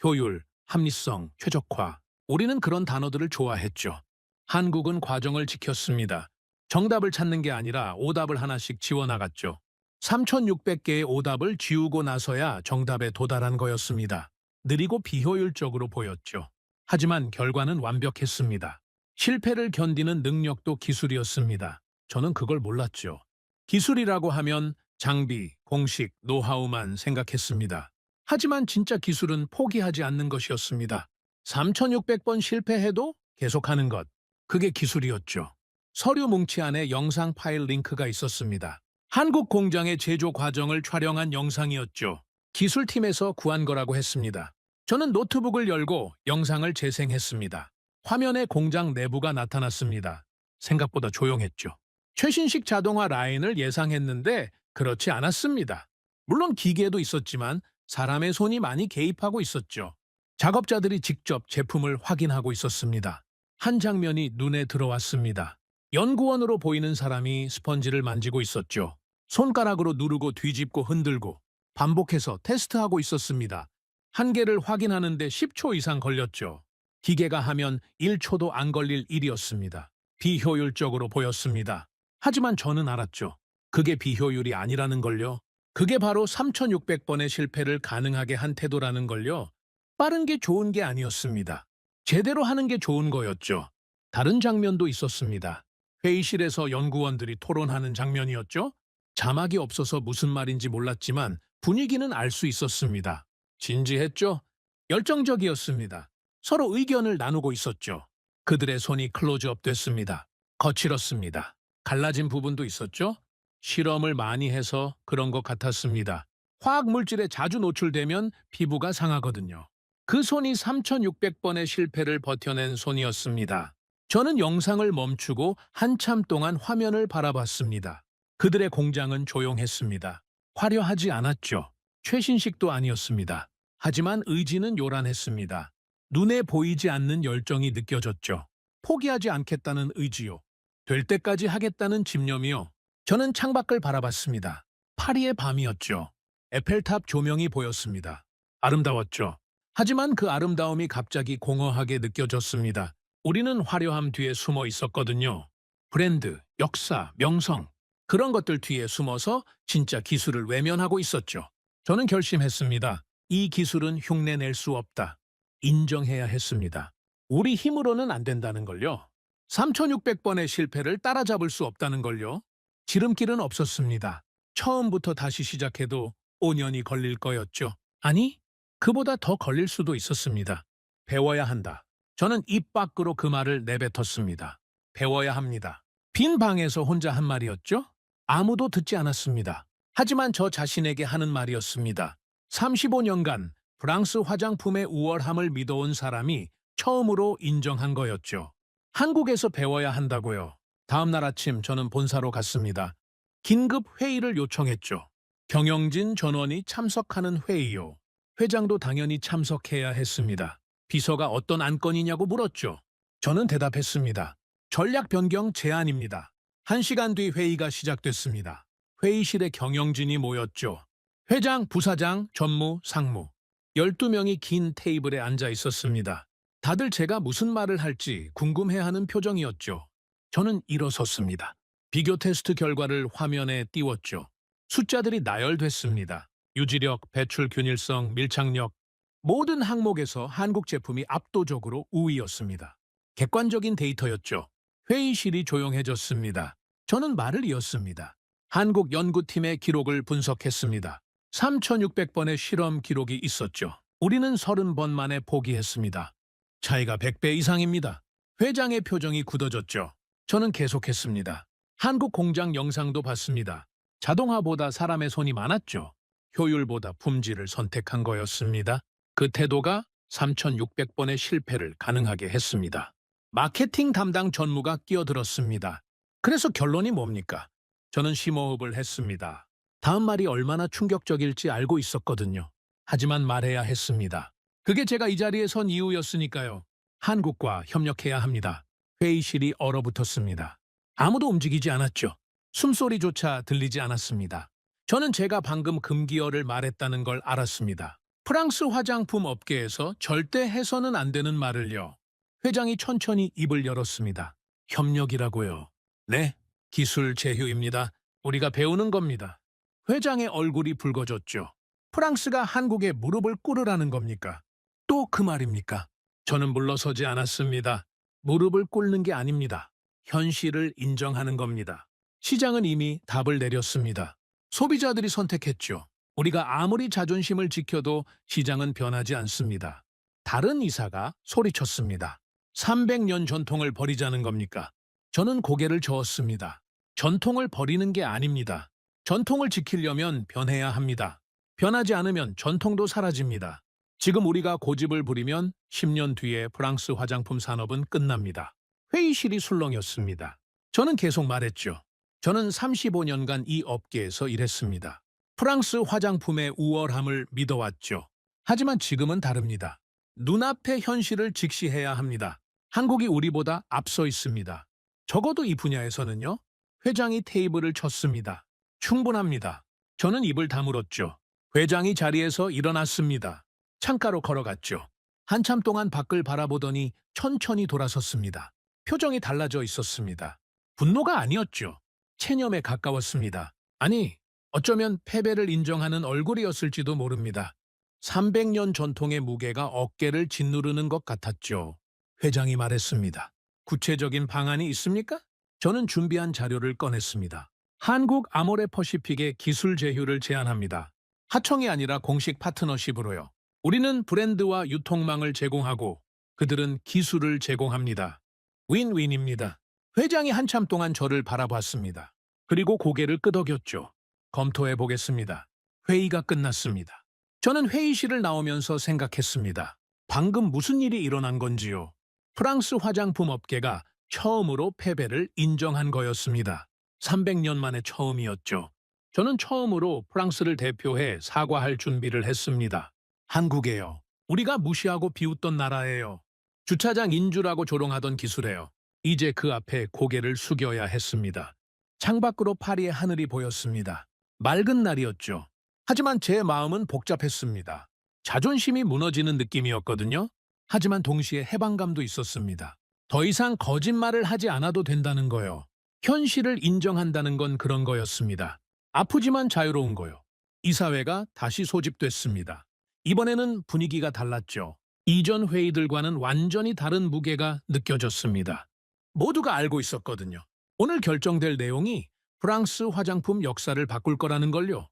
효율, 합리성, 최적화. 우리는 그런 단어들을 좋아했죠. 한국은 과정을 지켰습니다. 정답을 찾는 게 아니라 오답을 하나씩 지워나갔죠. 3,600개의 오답을 지우고 나서야 정답에 도달한 거였습니다. 느리고 비효율적으로 보였죠. 하지만 결과는 완벽했습니다. 실패를 견디는 능력도 기술이었습니다. 저는 그걸 몰랐죠. 기술이라고 하면 장비, 공식, 노하우만 생각했습니다. 하지만 진짜 기술은 포기하지 않는 것이었습니다. 3,600번 실패해도 계속하는 것. 그게 기술이었죠. 서류 뭉치 안에 영상 파일 링크가 있었습니다. 한국 공장의 제조 과정을 촬영한 영상이었죠. 기술팀에서 구한 거라고 했습니다. 저는 노트북을 열고 영상을 재생했습니다. 화면에 공장 내부가 나타났습니다. 생각보다 조용했죠. 최신식 자동화 라인을 예상했는데 그렇지 않았습니다. 물론 기계도 있었지만 사람의 손이 많이 개입하고 있었죠. 작업자들이 직접 제품을 확인하고 있었습니다. 한 장면이 눈에 들어왔습니다. 연구원으로 보이는 사람이 스펀지를 만지고 있었죠. 손가락으로 누르고 뒤집고 흔들고 반복해서 테스트하고 있었습니다. 한 개를 확인하는데 10초 이상 걸렸죠. 기계가 하면 1초도 안 걸릴 일이었습니다. 비효율적으로 보였습니다. 하지만 저는 알았죠. 그게 비효율이 아니라는 걸요. 그게 바로 3,600번의 실패를 가능하게 한 태도라는 걸요. 빠른 게 좋은 게 아니었습니다. 제대로 하는 게 좋은 거였죠. 다른 장면도 있었습니다. 회의실에서 연구원들이 토론하는 장면이었죠. 자막이 없어서 무슨 말인지 몰랐지만 분위기는 알 수 있었습니다. 진지했죠? 열정적이었습니다. 서로 의견을 나누고 있었죠. 그들의 손이 클로즈업 됐습니다. 거칠었습니다. 갈라진 부분도 있었죠? 실험을 많이 해서 그런 것 같았습니다. 화학 물질에 자주 노출되면 피부가 상하거든요. 그 손이 3,600번의 실패를 버텨낸 손이었습니다. 저는 영상을 멈추고 한참 동안 화면을 바라봤습니다. 그들의 공장은 조용했습니다. 화려하지 않았죠. 최신식도 아니었습니다. 하지만 의지는 요란했습니다. 눈에 보이지 않는 열정이 느껴졌죠. 포기하지 않겠다는 의지요. 될 때까지 하겠다는 집념이요. 저는 창밖을 바라봤습니다. 파리의 밤이었죠. 에펠탑 조명이 보였습니다. 아름다웠죠. 하지만 그 아름다움이 갑자기 공허하게 느껴졌습니다. 우리는 화려함 뒤에 숨어 있었거든요. 브랜드, 역사, 명성, 그런 것들 뒤에 숨어서 진짜 기술을 외면하고 있었죠. 저는 결심했습니다. 이 기술은 흉내낼 수 없다. 인정해야 했습니다. 우리 힘으로는 안 된다는 걸요. 3,600번의 실패를 따라잡을 수 없다는 걸요. 지름길은 없었습니다. 처음부터 다시 시작해도 5년이 걸릴 거였죠. 아니, 그보다 더 걸릴 수도 있었습니다. 배워야 한다. 저는 입 밖으로 그 말을 내뱉었습니다. 배워야 합니다. 빈 방에서 혼자 한 말이었죠? 아무도 듣지 않았습니다. 하지만 저 자신에게 하는 말이었습니다. 35년간 프랑스 화장품의 우월함을 믿어온 사람이 처음으로 인정한 거였죠. 한국에서 배워야 한다고요. 다음 날 아침 저는 본사로 갔습니다. 긴급 회의를 요청했죠. 경영진 전원이 참석하는 회의요. 회장도 당연히 참석해야 했습니다. 비서가 어떤 안건이냐고 물었죠. 저는 대답했습니다. 전략 변경 제안입니다. 1시간 뒤 회의가 시작됐습니다. 회의실에 경영진이 모였죠. 회장, 부사장, 전무, 상무. 12명이 긴 테이블에 앉아 있었습니다. 다들 제가 무슨 말을 할지 궁금해하는 표정이었죠. 저는 일어섰습니다. 비교 테스트 결과를 화면에 띄웠죠. 숫자들이 나열됐습니다. 유지력, 배출 균일성, 밀착력, 모든 항목에서 한국 제품이 압도적으로 우위였습니다. 객관적인 데이터였죠. 회의실이 조용해졌습니다. 저는 말을 이었습니다. 한국 연구팀의 기록을 분석했습니다. 3,600번의 실험 기록이 있었죠. 우리는 30번 만에 포기했습니다. 차이가 100배 이상입니다. 회장의 표정이 굳어졌죠. 저는 계속했습니다. 한국 공장 영상도 봤습니다. 자동화보다 사람의 손이 많았죠. 효율보다 품질을 선택한 거였습니다. 그 태도가 3,600번의 실패를 가능하게 했습니다. 마케팅 담당 전무가 끼어들었습니다. 그래서 결론이 뭡니까? 저는 심호흡을 했습니다. 다음 말이 얼마나 충격적일지 알고 있었거든요. 하지만 말해야 했습니다. 그게 제가 이 자리에 선 이유였으니까요. 한국과 협력해야 합니다. 회의실이 얼어붙었습니다. 아무도 움직이지 않았죠. 숨소리조차 들리지 않았습니다. 저는 제가 방금 금기어를 말했다는 걸 알았습니다. 프랑스 화장품 업계에서 절대 해서는 안 되는 말을요. 회장이 천천히 입을 열었습니다. 협력이라고요. 네, 기술 제휴입니다. 우리가 배우는 겁니다. 회장의 얼굴이 붉어졌죠. 프랑스가 한국에 무릎을 꿇으라는 겁니까? 또 그 말입니까? 저는 물러서지 않았습니다. 무릎을 꿇는 게 아닙니다. 현실을 인정하는 겁니다. 시장은 이미 답을 내렸습니다. 소비자들이 선택했죠. 우리가 아무리 자존심을 지켜도 시장은 변하지 않습니다. 다른 이사가 소리쳤습니다. 300년 전통을 버리자는 겁니까? 저는 고개를 저었습니다. 전통을 버리는 게 아닙니다. 전통을 지키려면 변해야 합니다. 변하지 않으면 전통도 사라집니다. 지금 우리가 고집을 부리면 10년 뒤에 프랑스 화장품 산업은 끝납니다. 회의실이 술렁였습니다. 저는 계속 말했죠. 저는 35년간 이 업계에서 일했습니다. 프랑스 화장품의 우월함을 믿어왔죠. 하지만 지금은 다릅니다. 눈앞의 현실을 직시해야 합니다. 한국이 우리보다 앞서 있습니다. 적어도 이 분야에서는요. 회장이 테이블을 쳤습니다. 충분합니다. 저는 입을 다물었죠. 회장이 자리에서 일어났습니다. 창가로 걸어갔죠. 한참 동안 밖을 바라보더니 천천히 돌아섰습니다. 표정이 달라져 있었습니다. 분노가 아니었죠. 체념에 가까웠습니다. 아니, 어쩌면 패배를 인정하는 얼굴이었을지도 모릅니다. 300년 전통의 무게가 어깨를 짓누르는 것 같았죠. 회장이 말했습니다. 구체적인 방안이 있습니까? 저는 준비한 자료를 꺼냈습니다. 한국 아모레 퍼시픽의 기술 제휴를 제안합니다. 하청이 아니라 공식 파트너십으로요. 우리는 브랜드와 유통망을 제공하고 그들은 기술을 제공합니다. 윈윈입니다. 회장이 한참 동안 저를 바라봤습니다. 그리고 고개를 끄덕였죠. 검토해 보겠습니다. 회의가 끝났습니다. 저는 회의실을 나오면서 생각했습니다. 방금 무슨 일이 일어난 건지요. 프랑스 화장품 업계가 처음으로 패배를 인정한 거였습니다. 300년 만에 처음이었죠. 저는 처음으로 프랑스를 대표해 사과할 준비를 했습니다. 한국에요. 우리가 무시하고 비웃던 나라예요. 주차장 인주라고 조롱하던 기술에요. 이제 그 앞에 고개를 숙여야 했습니다. 창밖으로 파리의 하늘이 보였습니다. 맑은 날이었죠. 하지만 제 마음은 복잡했습니다. 자존심이 무너지는 느낌이었거든요. 하지만 동시에 해방감도 있었습니다. 더 이상 거짓말을 하지 않아도 된다는 거요. 현실을 인정한다는 건 그런 거였습니다. 아프지만 자유로운 거요. 이사회가 다시 소집됐습니다. 이번에는 분위기가 달랐죠. 이전 회의들과는 완전히 다른 무게가 느껴졌습니다. 모두가 알고 있었거든요. 오늘 결정될 내용이 프랑스 화장품 역사를 바꿀 거라는 걸요.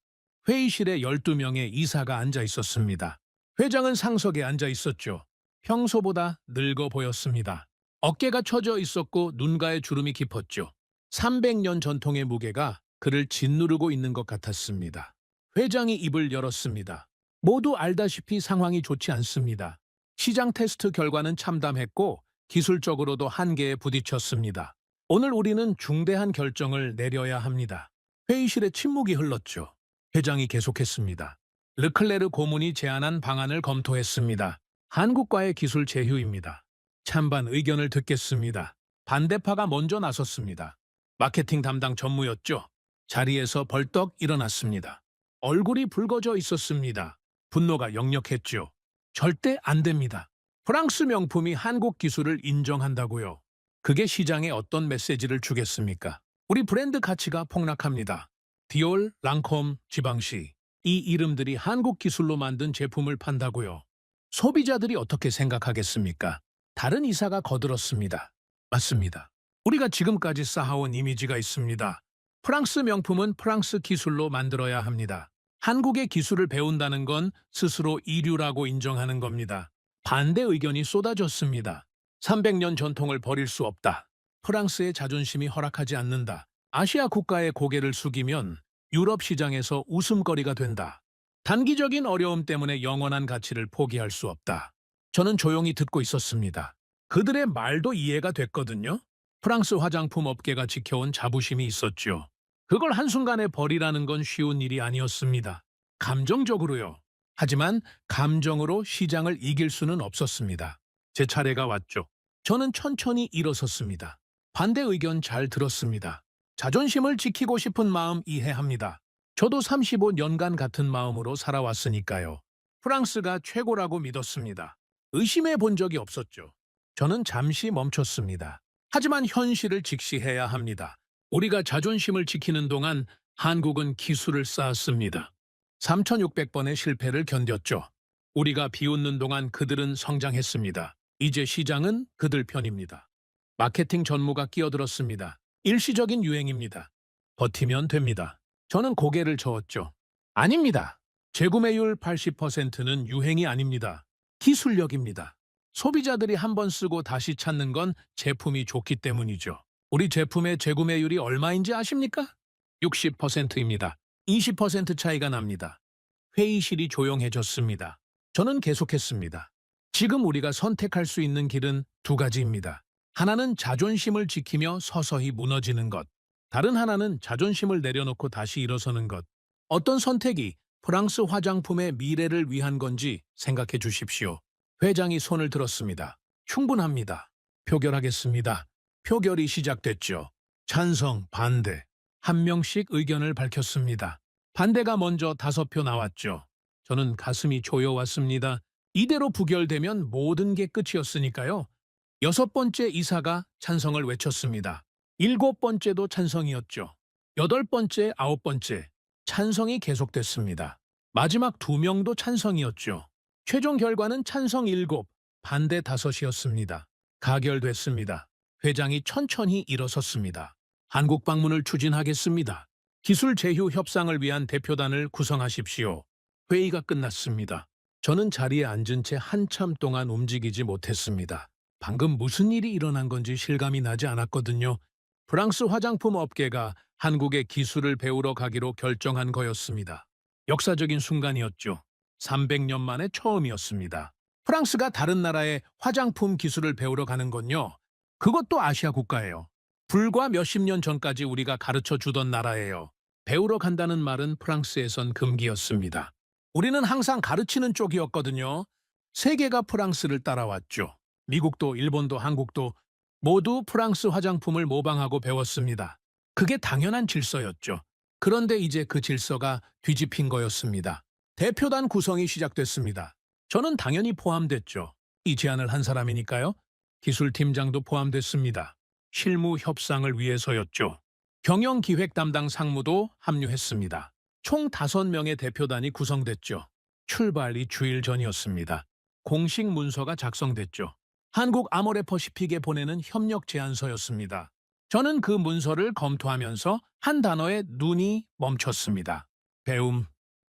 회의실에 12명의 이사가 앉아 있었습니다. 회장은 상석에 앉아 있었죠. 평소보다 늙어 보였습니다. 어깨가 처져 있었고 눈가에 주름이 깊었죠. 300년 전통의 무게가 그를 짓누르고 있는 것 같았습니다. 회장이 입을 열었습니다. 모두 알다시피 상황이 좋지 않습니다. 시장 테스트 결과는 참담했고 기술적으로도 한계에 부딪혔습니다. 오늘 우리는 중대한 결정을 내려야 합니다. 회의실에 침묵이 흘렀죠. 회장이 계속했습니다. 르클레르 고문이 제안한 방안을 검토했습니다. 한국과의 기술 제휴입니다. 찬반 의견을 듣겠습니다. 반대파가 먼저 나섰습니다. 마케팅 담당 전무였죠. 자리에서 벌떡 일어났습니다. 얼굴이 붉어져 있었습니다. 분노가 역력했죠. 절대 안 됩니다. 프랑스 명품이 한국 기술을 인정한다고요. 그게 시장에 어떤 메시지를 주겠습니까? 우리 브랜드 가치가 폭락합니다. 디올, 랑콤, 지방시 이 이름들이 한국 기술로 만든 제품을 판다고요. 소비자들이 어떻게 생각하겠습니까? 다른 이사가 거들었습니다. 맞습니다. 우리가 지금까지 쌓아온 이미지가 있습니다. 프랑스 명품은 프랑스 기술로 만들어야 합니다. 한국의 기술을 배운다는 건 스스로 이류라고 인정하는 겁니다. 반대 의견이 쏟아졌습니다. 300년 전통을 버릴 수 없다. 프랑스의 자존심이 허락하지 않는다. 아시아 국가의 고개를 숙이면 유럽 시장에서 웃음거리가 된다. 단기적인 어려움 때문에 영원한 가치를 포기할 수 없다. 저는 조용히 듣고 있었습니다. 그들의 말도 이해가 됐거든요. 프랑스 화장품 업계가 지켜온 자부심이 있었죠. 그걸 한순간에 버리라는 건 쉬운 일이 아니었습니다. 감정적으로요. 하지만 감정으로 시장을 이길 수는 없었습니다. 제 차례가 왔죠. 저는 천천히 일어섰습니다. 반대 의견 잘 들었습니다. 자존심을 지키고 싶은 마음 이해합니다. 저도 35년간 같은 마음으로 살아왔으니까요. 프랑스가 최고라고 믿었습니다. 의심해 본 적이 없었죠. 저는 잠시 멈췄습니다. 하지만 현실을 직시해야 합니다. 우리가 자존심을 지키는 동안 한국은 기술을 쌓았습니다. 3,600번의 실패를 견뎠죠. 우리가 비웃는 동안 그들은 성장했습니다. 이제 시장은 그들 편입니다. 마케팅 전무가 끼어들었습니다. 일시적인 유행입니다. 버티면 됩니다. 저는 고개를 저었죠. 아닙니다. 재구매율 80%는 유행이 아닙니다. 기술력입니다. 소비자들이 한 번 쓰고 다시 찾는 건 제품이 좋기 때문이죠. 우리 제품의 재구매율이 얼마인지 아십니까? 60%입니다. 20% 차이가 납니다. 회의실이 조용해졌습니다. 저는 계속했습니다. 지금 우리가 선택할 수 있는 길은 두 가지입니다. 하나는 자존심을 지키며 서서히 무너지는 것. 다른 하나는 자존심을 내려놓고 다시 일어서는 것. 어떤 선택이 프랑스 화장품의 미래를 위한 건지 생각해 주십시오. 회장이 손을 들었습니다. 충분합니다. 표결하겠습니다. 표결이 시작됐죠. 찬성, 반대. 한 명씩 의견을 밝혔습니다. 반대가 먼저 5표 나왔죠. 저는 가슴이 조여왔습니다. 이대로 부결되면 모든 게 끝이었으니까요. 6번째 이사가 찬성을 외쳤습니다. 7번째도 찬성이었죠. 8번째, 9번째. 찬성이 계속됐습니다. 마지막 2명도 찬성이었죠. 최종 결과는 찬성 7, 반대 5이었습니다. 가결됐습니다. 회장이 천천히 일어섰습니다. 한국 방문을 추진하겠습니다. 기술 제휴 협상을 위한 대표단을 구성하십시오. 회의가 끝났습니다. 저는 자리에 앉은 채 한참 동안 움직이지 못했습니다. 방금 무슨 일이 일어난 건지 실감이 나지 않았거든요. 프랑스 화장품 업계가 한국의 기술을 배우러 가기로 결정한 거였습니다. 역사적인 순간이었죠. 300년 만에 처음이었습니다. 프랑스가 다른 나라의 화장품 기술을 배우러 가는 건요. 그것도 아시아 국가예요. 불과 몇십 년 전까지 우리가 가르쳐 주던 나라예요. 배우러 간다는 말은 프랑스에선 금기였습니다. 우리는 항상 가르치는 쪽이었거든요. 세계가 프랑스를 따라왔죠. 미국도 일본도 한국도 모두 프랑스 화장품을 모방하고 배웠습니다. 그게 당연한 질서였죠. 그런데 이제 그 질서가 뒤집힌 거였습니다. 대표단 구성이 시작됐습니다. 저는 당연히 포함됐죠. 이 제안을 한 사람이니까요. 기술팀장도 포함됐습니다. 실무 협상을 위해서였죠. 경영기획 담당 상무도 합류했습니다. 총 5명의 대표단이 구성됐죠. 출발이 주일 전이었습니다. 공식 문서가 작성됐죠. 한국 아모레퍼시픽에 보내는 협력 제안서였습니다. 저는 그 문서를 검토하면서 한 단어에 눈이 멈췄습니다. 배움.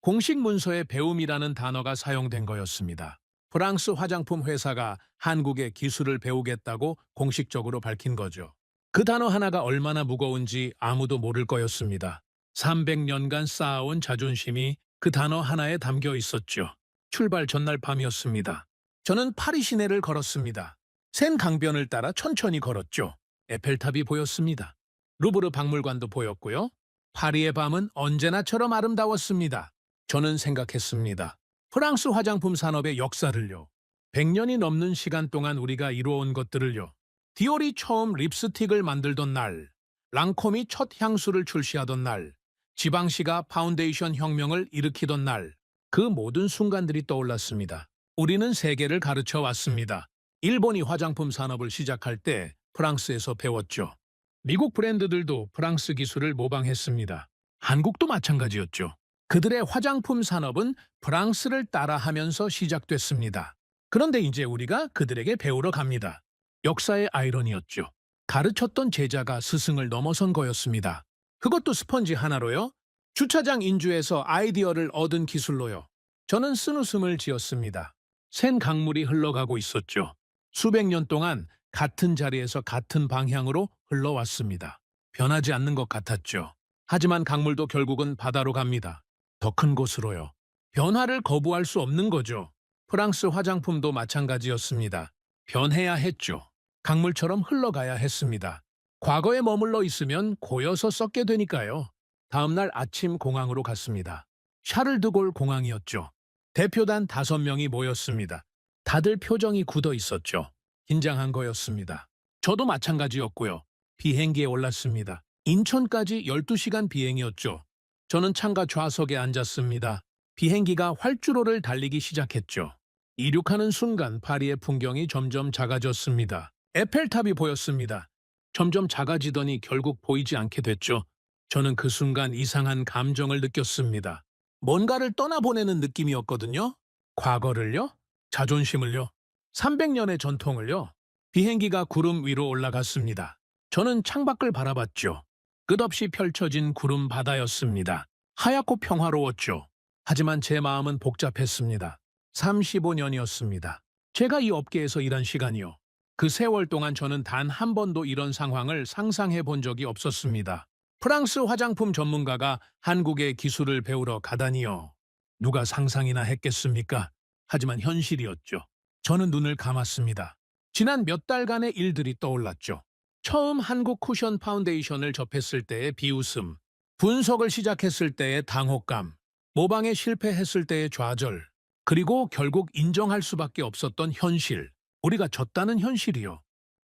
공식 문서에 배움이라는 단어가 사용된 거였습니다. 프랑스 화장품 회사가 한국의 기술을 배우겠다고 공식적으로 밝힌 거죠. 그 단어 하나가 얼마나 무거운지 아무도 모를 거였습니다. 300년간 쌓아온 자존심이 그 단어 하나에 담겨 있었죠. 출발 전날 밤이었습니다. 저는 파리 시내를 걸었습니다. 센 강변을 따라 천천히 걸었죠. 에펠탑이 보였습니다. 루브르 박물관도 보였고요. 파리의 밤은 언제나처럼 아름다웠습니다. 저는 생각했습니다. 프랑스 화장품 산업의 역사를요. 100년이 넘는 시간 동안 우리가 이루어온 것들을요. 디올이 처음 립스틱을 만들던 날, 랑콤이 첫 향수를 출시하던 날, 지방시가 파운데이션 혁명을 일으키던 날, 그 모든 순간들이 떠올랐습니다. 우리는 세계를 가르쳐 왔습니다. 일본이 화장품 산업을 시작할 때 프랑스에서 배웠죠. 미국 브랜드들도 프랑스 기술을 모방했습니다. 한국도 마찬가지였죠. 그들의 화장품 산업은 프랑스를 따라하면서 시작됐습니다. 그런데 이제 우리가 그들에게 배우러 갑니다. 역사의 아이러니였죠. 가르쳤던 제자가 스승을 넘어선 거였습니다. 그것도 스펀지 하나로요. 주차장 인주에서 아이디어를 얻은 기술로요. 저는 쓴웃음을 지었습니다. 샌 강물이 흘러가고 있었죠. 수백 년 동안 같은 자리에서 같은 방향으로 흘러왔습니다. 변하지 않는 것 같았죠. 하지만 강물도 결국은 바다로 갑니다. 더 큰 곳으로요. 변화를 거부할 수 없는 거죠. 프랑스 화장품도 마찬가지였습니다. 변해야 했죠. 강물처럼 흘러가야 했습니다. 과거에 머물러 있으면 고여서 썩게 되니까요. 다음 날 아침 공항으로 갔습니다. 샤를드골 공항이었죠. 대표단 5명이 모였습니다. 다들 표정이 굳어 있었죠. 긴장한 거였습니다. 저도 마찬가지였고요. 비행기에 올랐습니다. 인천까지 12시간 비행이었죠. 저는 창가 좌석에 앉았습니다. 비행기가 활주로를 달리기 시작했죠. 이륙하는 순간 파리의 풍경이 점점 작아졌습니다. 에펠탑이 보였습니다. 점점 작아지더니 결국 보이지 않게 됐죠. 저는 그 순간 이상한 감정을 느꼈습니다. 뭔가를 떠나보내는 느낌이었거든요. 과거를요? 자존심을요? 300년의 전통을요. 비행기가 구름 위로 올라갔습니다. 저는 창밖을 바라봤죠. 끝없이 펼쳐진 구름 바다였습니다. 하얗고 평화로웠죠. 하지만 제 마음은 복잡했습니다. 35년이었습니다. 제가 이 업계에서 일한 시간이요. 그 세월 동안 저는 단 한 번도 이런 상황을 상상해 본 적이 없었습니다. 프랑스 화장품 전문가가 한국의 기술을 배우러 가다니요. 누가 상상이나 했겠습니까? 하지만 현실이었죠. 저는 눈을 감았습니다. 지난 몇 달간의 일들이 떠올랐죠. 처음 한국 쿠션 파운데이션을 접했을 때의 비웃음, 분석을 시작했을 때의 당혹감, 모방에 실패했을 때의 좌절, 그리고 결국 인정할 수밖에 없었던 현실, 우리가 졌다는 현실이요.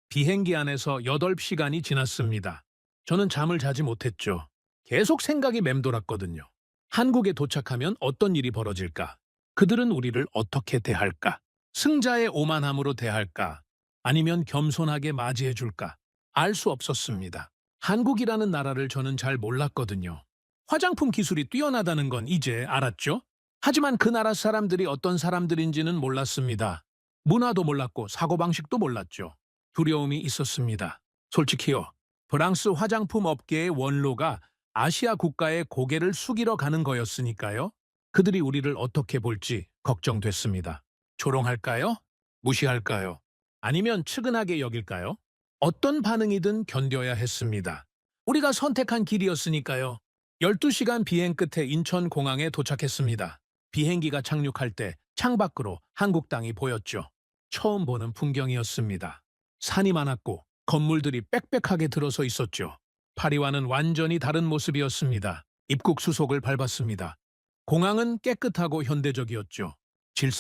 비행기 안에서 8시간이 지났습니다. 저는 잠을 자지 못했죠. 계속 생각이 맴돌았거든요. 한국에 도착하면 어떤 일이 벌어질까? 그들은 우리를 어떻게 대할까? 승자의 오만함으로 대할까? 아니면 겸손하게 맞이해줄까? 알 수 없었습니다. 한국이라는 나라를 저는 잘 몰랐거든요. 화장품 기술이 뛰어나다는 건 이제 알았죠? 하지만 그 나라 사람들이 어떤 사람들인지는 몰랐습니다. 문화도 몰랐고 사고방식도 몰랐죠. 두려움이 있었습니다. 솔직히요. 프랑스 화장품 업계의 원로가 아시아 국가의 고개를 숙이러 가는 거였으니까요. 그들이 우리를 어떻게 볼지 걱정됐습니다. 조롱할까요? 무시할까요? 아니면 측은하게 여길까요? 어떤 반응이든 견뎌야 했습니다. 우리가 선택한 길이었으니까요. 12시간 비행 끝에 인천공항에 도착했습니다. 비행기가 착륙할 때 창밖으로 한국 땅이 보였죠. 처음 보는 풍경이었습니다. 산이 많았고 건물들이 빽빽하게 들어서 있었죠. 파리와는 완전히 다른 모습이었습니다. 입국 수속을 밟았습니다. 공항은 깨끗하고 현대적이었죠.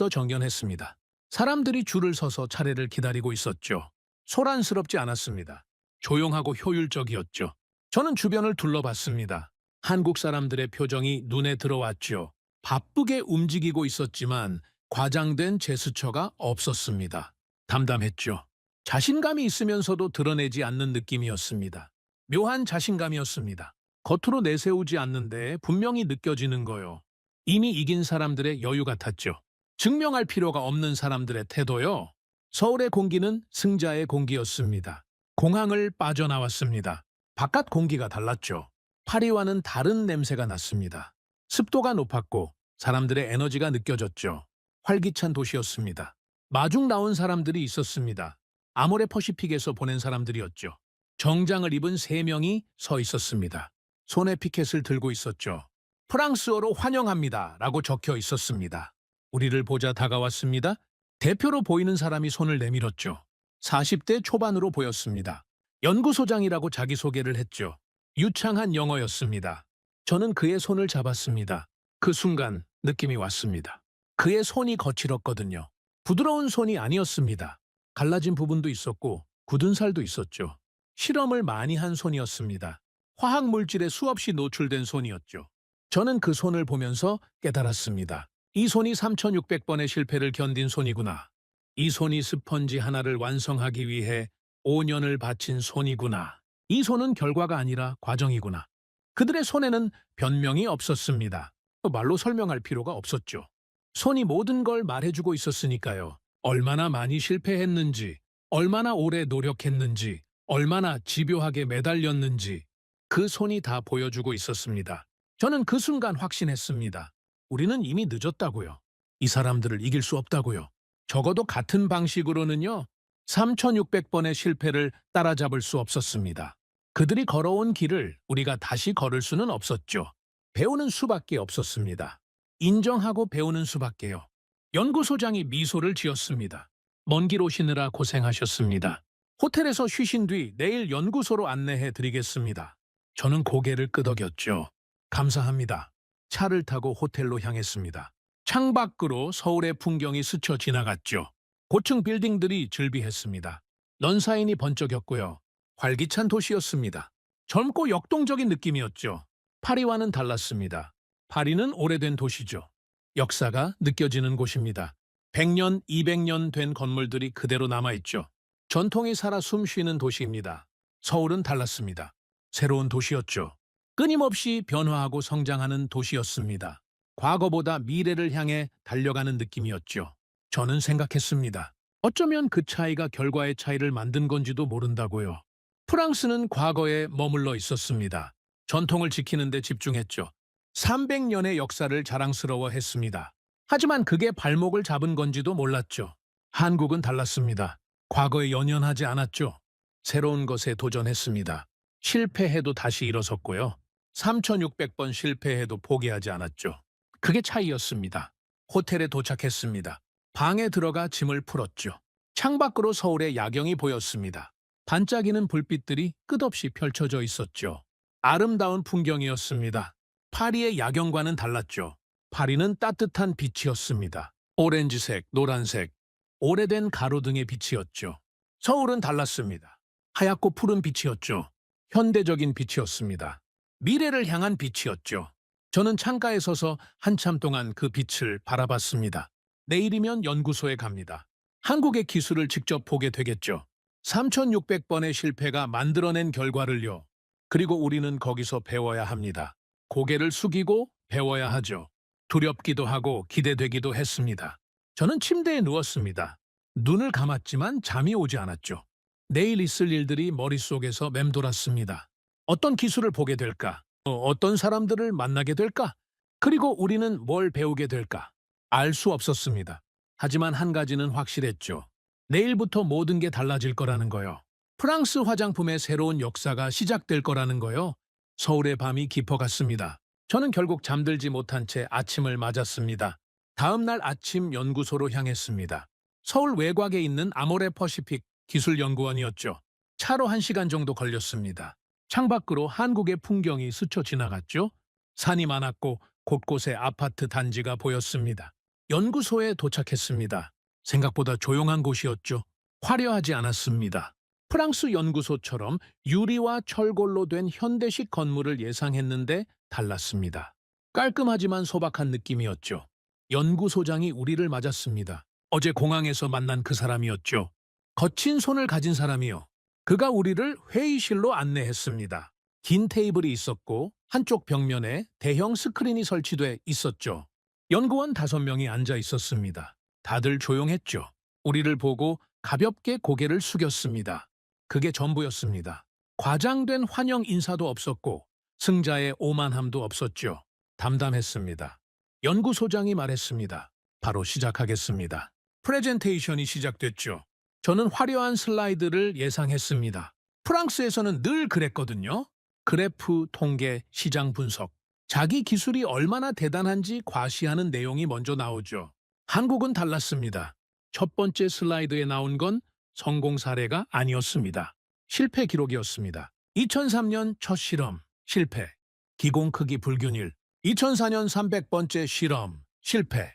질서정연했습니다. 사람들이 줄을 서서 차례를 기다리고 있었죠. 소란스럽지 않았습니다. 조용하고 효율적이었죠. 저는 주변을 둘러봤습니다. 한국 사람들의 표정이 눈에 들어왔죠. 바쁘게 움직이고 있었지만 과장된 제스처가 없었습니다. 담담했죠. 자신감이 있으면서도 드러내지 않는 느낌이었습니다. 묘한 자신감이었습니다. 겉으로 내세우지 않는데 분명히 느껴지는 거요. 이미 이긴 사람들의 여유 같았죠. 증명할 필요가 없는 사람들의 태도요. 서울의 공기는 승자의 공기였습니다. 공항을 빠져나왔습니다. 바깥 공기가 달랐죠. 파리와는 다른 냄새가 났습니다. 습도가 높았고 사람들의 에너지가 느껴졌죠. 활기찬 도시였습니다. 마중 나온 사람들이 있었습니다. 아모레 퍼시픽에서 보낸 사람들이었죠. 정장을 입은 3명이 서 있었습니다. 손에 피켓을 들고 있었죠. 프랑스어로 환영합니다 라고 적혀 있었습니다. 우리를 보자 다가왔습니다. 대표로 보이는 사람이 손을 내밀었죠. 40대 초반으로 보였습니다. 연구소장이라고 자기소개를 했죠. 유창한 영어였습니다. 저는 그의 손을 잡았습니다. 그 순간 느낌이 왔습니다. 그의 손이 거칠었거든요. 부드러운 손이 아니었습니다. 갈라진 부분도 있었고 굳은 살도 있었죠. 실험을 많이 한 손이었습니다. 화학물질에 수없이 노출된 손이었죠. 저는 그 손을 보면서 깨달았습니다. 이 손이 3600번의 실패를 견딘 손이구나. 이 손이 스펀지 하나를 완성하기 위해 5년을 바친 손이구나. 이 손은 결과가 아니라 과정이구나. 그들의 손에는 변명이 없었습니다. 말로 설명할 필요가 없었죠. 손이 모든 걸 말해주고 있었으니까요. 얼마나 많이 실패했는지, 얼마나 오래 노력했는지, 얼마나 집요하게 매달렸는지 그 손이 다 보여주고 있었습니다. 저는 그 순간 확신했습니다. 우리는 이미 늦었다고요. 이 사람들을 이길 수 없다고요. 적어도 같은 방식으로는요. 3600번의 실패를 따라잡을 수 없었습니다. 그들이 걸어온 길을 우리가 다시 걸을 수는 없었죠. 배우는 수밖에 없었습니다. 인정하고 배우는 수밖에요. 연구소장이 미소를 지었습니다. 먼 길 오시느라 고생하셨습니다. 호텔에서 쉬신 뒤 내일 연구소로 안내해 드리겠습니다. 저는 고개를 끄덕였죠. 감사합니다. 차를 타고 호텔로 향했습니다. 창밖으로 서울의 풍경이 스쳐 지나갔죠. 고층 빌딩들이 즐비했습니다. 넌사인이 번쩍였고요. 활기찬 도시였습니다. 젊고 역동적인 느낌이었죠. 파리와는 달랐습니다. 파리는 오래된 도시죠. 역사가 느껴지는 곳입니다. 100년, 200년 된 건물들이 그대로 남아있죠. 전통이 살아 숨쉬는 도시입니다. 서울은 달랐습니다. 새로운 도시였죠. 끊임없이 변화하고 성장하는 도시였습니다. 과거보다 미래를 향해 달려가는 느낌이었죠. 저는 생각했습니다. 어쩌면 그 차이가 결과의 차이를 만든 건지도 모른다고요. 프랑스는 과거에 머물러 있었습니다. 전통을 지키는 데 집중했죠. 300년의 역사를 자랑스러워했습니다. 하지만 그게 발목을 잡은 건지도 몰랐죠. 한국은 달랐습니다. 과거에 연연하지 않았죠. 새로운 것에 도전했습니다. 실패해도 다시 일어섰고요. 3,600번 실패해도 포기하지 않았죠. 그게 차이였습니다. 호텔에 도착했습니다. 방에 들어가 짐을 풀었죠. 창밖으로 서울의 야경이 보였습니다. 반짝이는 불빛들이 끝없이 펼쳐져 있었죠. 아름다운 풍경이었습니다. 파리의 야경과는 달랐죠. 파리는 따뜻한 빛이었습니다. 오렌지색, 노란색, 오래된 가로등의 빛이었죠. 서울은 달랐습니다. 하얗고 푸른 빛이었죠. 현대적인 빛이었습니다. 미래를 향한 빛이었죠. 저는 창가에 서서 한참 동안 그 빛을 바라봤습니다. 내일이면 연구소에 갑니다. 한국의 기술을 직접 보게 되겠죠. 3,600번의 실패가 만들어낸 결과를요. 그리고 우리는 거기서 배워야 합니다. 고개를 숙이고 배워야 하죠. 두렵기도 하고 기대되기도 했습니다. 저는 침대에 누웠습니다. 눈을 감았지만 잠이 오지 않았죠. 내일 있을 일들이 머릿속에서 맴돌았습니다. 어떤 기술을 보게 될까? 어떤 사람들을 만나게 될까? 그리고 우리는 뭘 배우게 될까? 알 수 없었습니다. 하지만 한 가지는 확실했죠. 내일부터 모든 게 달라질 거라는 거요. 프랑스 화장품의 새로운 역사가 시작될 거라는 거요. 서울의 밤이 깊어갔습니다. 저는 결국 잠들지 못한 채 아침을 맞았습니다. 다음 날 아침 연구소로 향했습니다. 서울 외곽에 있는 아모레 퍼시픽 기술연구원이었죠. 차로 1시간 정도 걸렸습니다. 창밖으로 한국의 풍경이 스쳐 지나갔죠. 산이 많았고 곳곳에 아파트 단지가 보였습니다. 연구소에 도착했습니다. 생각보다 조용한 곳이었죠. 화려하지 않았습니다. 프랑스 연구소처럼 유리와 철골로 된 현대식 건물을 예상했는데 달랐습니다. 깔끔하지만 소박한 느낌이었죠. 연구소장이 우리를 맞았습니다. 어제 공항에서 만난 그 사람이었죠. 거친 손을 가진 사람이요. 그가 우리를 회의실로 안내했습니다. 긴 테이블이 있었고 한쪽 벽면에 대형 스크린이 설치돼 있었죠. 연구원 5명이 앉아 있었습니다. 다들 조용했죠. 우리를 보고 가볍게 고개를 숙였습니다. 그게 전부였습니다. 과장된 환영 인사도 없었고 승자의 오만함도 없었죠. 담담했습니다. 연구소장이 말했습니다. 바로 시작하겠습니다. 프레젠테이션이 시작됐죠. 저는 화려한 슬라이드를 예상했습니다. 프랑스에서는 늘 그랬거든요. 그래프, 통계, 시장 분석. 자기 기술이 얼마나 대단한지 과시하는 내용이 먼저 나오죠. 한국은 달랐습니다. 첫 번째 슬라이드에 나온 건 성공 사례가 아니었습니다. 실패 기록이었습니다. 2003년 첫 실험, 실패. 기공 크기 불균일. 2004년 300번째 실험, 실패.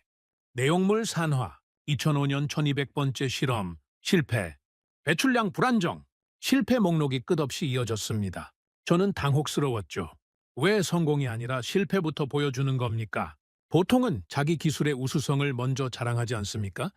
내용물 산화. 2005년 1200번째 실험, 실패. 배출량 불안정. 실패 목록이 끝없이 이어졌습니다. 저는 당혹스러웠죠. 왜 성공이 아니라 실패부터 보여주는 겁니까? 보통은 자기 기술의 우수성을 먼저 자랑하지 않습니까?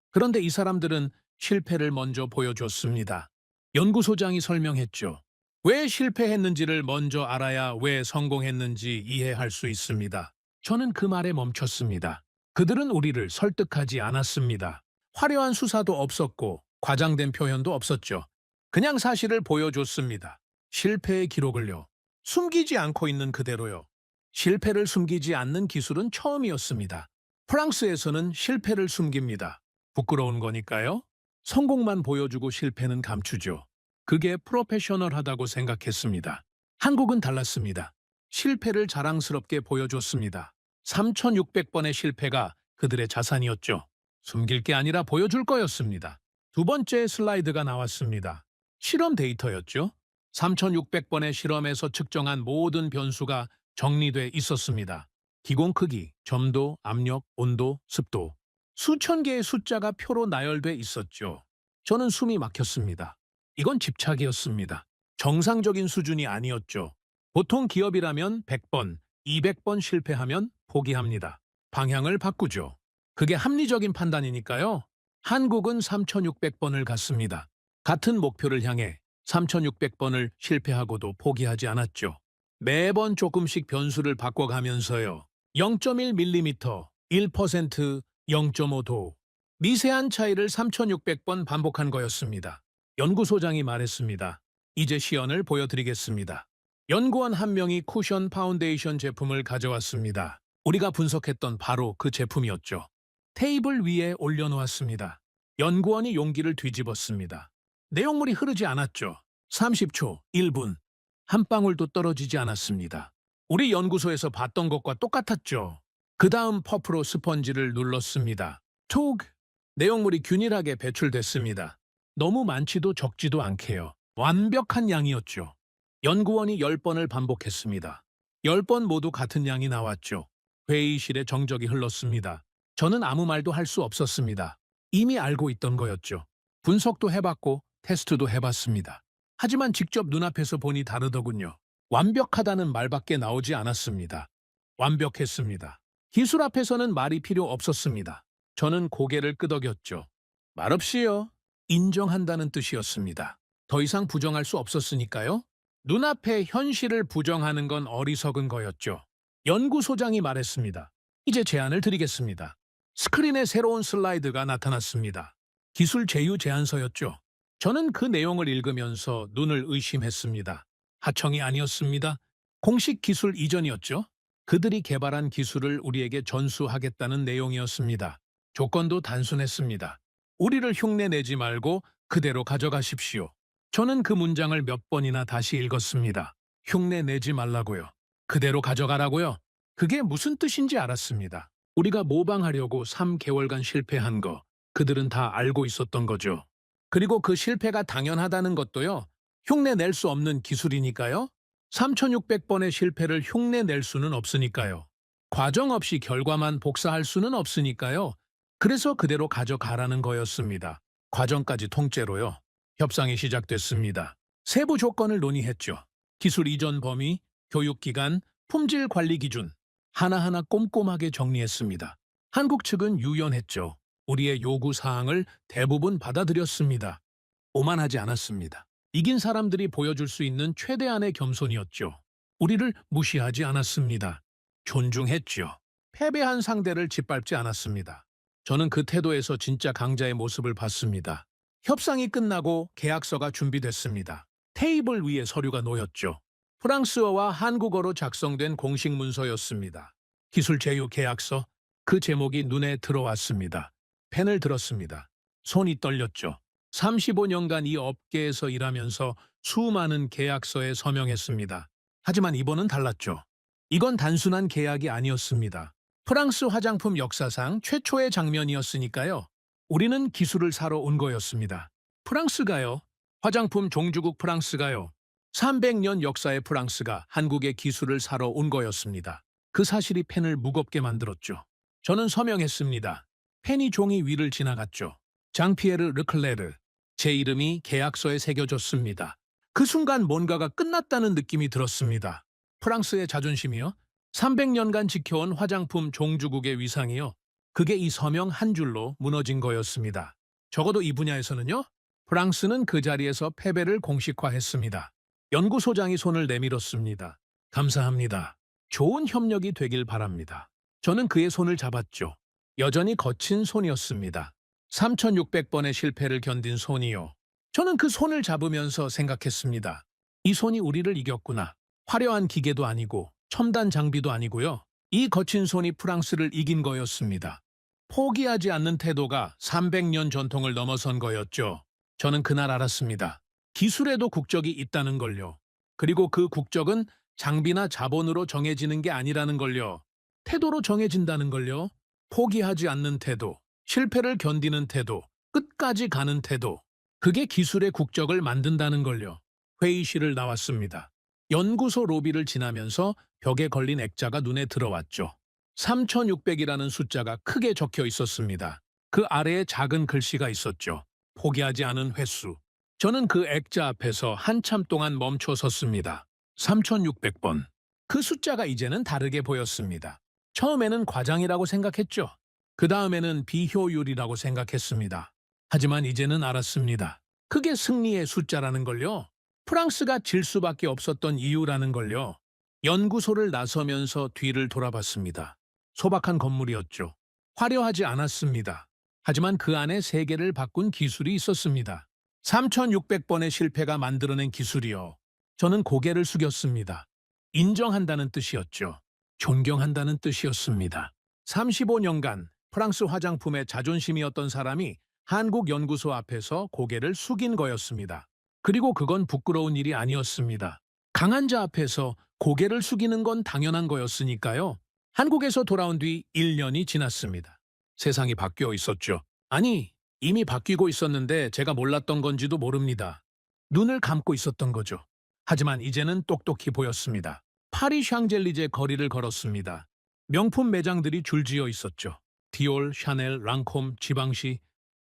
그런데 이 사람들은 실패를 먼저 보여줬습니다. 연구소장이 설명했죠. 왜 실패했는지를 먼저 알아야 왜 성공했는지 이해할 수 있습니다. 저는 그 말에 멈췄습니다. 그들은 우리를 설득하지 않았습니다. 화려한 수사도 없었고 과장된 표현도 없었죠. 그냥 사실을 보여줬습니다. 실패의 기록을요. 숨기지 않고 있는 그대로요. 실패를 숨기지 않는 기술은 처음이었습니다. 프랑스에서는 실패를 숨깁니다. 부끄러운 거니까요. 성공만 보여주고 실패는 감추죠. 그게 프로페셔널하다고 생각했습니다. 한국은 달랐습니다. 실패를 자랑스럽게 보여줬습니다. 3,600번의 실패가 그들의 자산이었죠. 숨길 게 아니라 보여줄 거였습니다. 두 번째 슬라이드가 나왔습니다. 실험 데이터였죠. 3,600번의 실험에서 측정한 모든 변수가 정리돼 있었습니다. 기공 크기, 점도, 압력, 온도, 습도. 수천 개의 숫자가 표로 나열돼 있었죠. 저는 숨이 막혔습니다. 이건 집착이었습니다. 정상적인 수준이 아니었죠. 보통 기업이라면 100번, 200번 실패하면 포기합니다. 방향을 바꾸죠. 그게 합리적인 판단이니까요. 한국은 3,600번을 갔습니다. 같은 목표를 향해 3,600번을 실패하고도 포기하지 않았죠. 매번 조금씩 변수를 바꿔가면서요. 0.1mm, 1%, 0.5도. 미세한 차이를 3600번 반복한 거였습니다. 연구소장이 말했습니다. 이제 시연을 보여드리겠습니다. 연구원 한 명이 쿠션 파운데이션 제품을 가져왔습니다. 우리가 분석했던 바로 그 제품이었죠. 테이블 위에 올려놓았습니다. 연구원이 용기를 뒤집었습니다. 내용물이 흐르지 않았죠. 30초, 1분. 한 방울도 떨어지지 않았습니다. 우리 연구소에서 봤던 것과 똑같았죠. 그 다음 퍼프로 스펀지를 눌렀습니다. 톡! 내용물이 균일하게 배출됐습니다. 너무 많지도 적지도 않게요. 완벽한 양이었죠. 연구원이 10번을 반복했습니다. 10번 모두 같은 양이 나왔죠. 회의실에 정적이 흘렀습니다. 저는 아무 말도 할 수 없었습니다. 이미 알고 있던 거였죠. 분석도 해봤고 테스트도 해봤습니다. 하지만 직접 눈앞에서 보니 다르더군요. 완벽하다는 말밖에 나오지 않았습니다. 완벽했습니다. 기술 앞에서는 말이 필요 없었습니다. 저는 고개를 끄덕였죠. 말없이요. 인정한다는 뜻이었습니다. 더 이상 부정할 수 없었으니까요. 눈앞에 현실을 부정하는 건 어리석은 거였죠. 연구소장이 말했습니다. 이제 제안을 드리겠습니다. 스크린에 새로운 슬라이드가 나타났습니다. 기술 제휴 제안서였죠. 저는 그 내용을 읽으면서 눈을 의심했습니다. 하청이 아니었습니다. 공식 기술 이전이었죠. 그들이 개발한 기술을 우리에게 전수하겠다는 내용이었습니다. 조건도 단순했습니다. 우리를 흉내내지 말고 그대로 가져가십시오. 저는 그 문장을 몇 번이나 다시 읽었습니다. 흉내내지 말라고요. 그대로 가져가라고요. 그게 무슨 뜻인지 알았습니다. 우리가 모방하려고 3개월간 실패한 거 그들은 다 알고 있었던 거죠. 그리고 그 실패가 당연하다는 것도요. 흉내낼 수 없는 기술이니까요. 3600번의 실패를 흉내낼 수는 없으니까요. 과정 없이 결과만 복사할 수는 없으니까요. 그래서 그대로 가져가라는 거였습니다. 과정까지 통째로요. 협상이 시작됐습니다. 세부 조건을 논의했죠. 기술 이전 범위, 교육기간, 품질 관리 기준 하나하나 꼼꼼하게 정리했습니다. 한국 측은 유연했죠. 우리의 요구 사항을 대부분 받아들였습니다. 오만하지 않았습니다. 이긴 사람들이 보여줄 수 있는 최대한의 겸손이었죠. 우리를 무시하지 않았습니다. 존중했죠. 패배한 상대를 짓밟지 않았습니다. 저는 그 태도에서 진짜 강자의 모습을 봤습니다. 협상이 끝나고 계약서가 준비됐습니다. 테이블 위에 서류가 놓였죠. 프랑스어와 한국어로 작성된 공식 문서였습니다. 기술 제휴 계약서, 그 제목이 눈에 들어왔습니다. 펜을 들었습니다. 손이 떨렸죠. 35년간 이 업계에서 일하면서 수많은 계약서에 서명했습니다. 하지만 이번은 달랐죠. 이건 단순한 계약이 아니었습니다. 프랑스 화장품 역사상 최초의 장면이었으니까요. 우리는 기술을 사러 온 거였습니다. 프랑스가요. 화장품 종주국 프랑스가요. 300년 역사의 프랑스가 한국의 기술을 사러 온 거였습니다. 그 사실이 펜을 무겁게 만들었죠. 저는 서명했습니다. 펜이 종이 위를 지나갔죠. 장피에르 르클레르. 제 이름이 계약서에 새겨졌습니다. 그 순간 뭔가가 끝났다는 느낌이 들었습니다. 프랑스의 자존심이요. 300년간 지켜온 화장품 종주국의 위상이요. 그게 이 서명 한 줄로 무너진 거였습니다. 적어도 이 분야에서는요. 프랑스는 그 자리에서 패배를 공식화했습니다. 연구소장이 손을 내밀었습니다. 감사합니다. 좋은 협력이 되길 바랍니다. 저는 그의 손을 잡았죠. 여전히 거친 손이었습니다. 3600번의 실패를 견딘 손이요. 저는 그 손을 잡으면서 생각했습니다. 이 손이 우리를 이겼구나. 화려한 기계도 아니고 첨단 장비도 아니고요. 이 거친 손이 프랑스를 이긴 거였습니다. 포기하지 않는 태도가 300년 전통을 넘어선 거였죠. 저는 그날 알았습니다. 기술에도 국적이 있다는 걸요. 그리고 그 국적은 장비나 자본으로 정해지는 게 아니라는 걸요. 태도로 정해진다는 걸요. 포기하지 않는 태도, 실패를 견디는 태도, 끝까지 가는 태도. 그게 기술의 국적을 만든다는 걸요. 회의실을 나왔습니다. 연구소 로비를 지나면서 벽에 걸린 액자가 눈에 들어왔죠. 3600이라는 숫자가 크게 적혀 있었습니다. 그 아래에 작은 글씨가 있었죠. 포기하지 않은 횟수. 저는 그 액자 앞에서 한참 동안 멈춰 섰습니다. 3600번. 그 숫자가 이제는 다르게 보였습니다. 처음에는 과장이라고 생각했죠. 그 다음에는 비효율이라고 생각했습니다. 하지만 이제는 알았습니다. 그게 승리의 숫자라는 걸요. 프랑스가 질 수밖에 없었던 이유라는 걸요. 연구소를 나서면서 뒤를 돌아봤습니다. 소박한 건물이었죠. 화려하지 않았습니다. 하지만 그 안에 세계를 바꾼 기술이 있었습니다. 3600번의 실패가 만들어낸 기술이요. 저는 고개를 숙였습니다. 인정한다는 뜻이었죠. 존경한다는 뜻이었습니다. 35년간 프랑스 화장품의 자존심이었던 사람이 한국 연구소 앞에서 고개를 숙인 거였습니다. 그리고 그건 부끄러운 일이 아니었습니다. 강한 자 앞에서 고개를 숙이는 건 당연한 거였으니까요. 한국에서 돌아온 뒤 1년이 지났습니다. 세상이 바뀌어 있었죠. 아니, 이미 바뀌고 있었는데 제가 몰랐던 건지도 모릅니다. 눈을 감고 있었던 거죠. 하지만 이제는 똑똑히 보였습니다. 파리 샹젤리제 거리를 걸었습니다. 명품 매장들이 줄지어 있었죠. 디올, 샤넬, 랑콤, 지방시,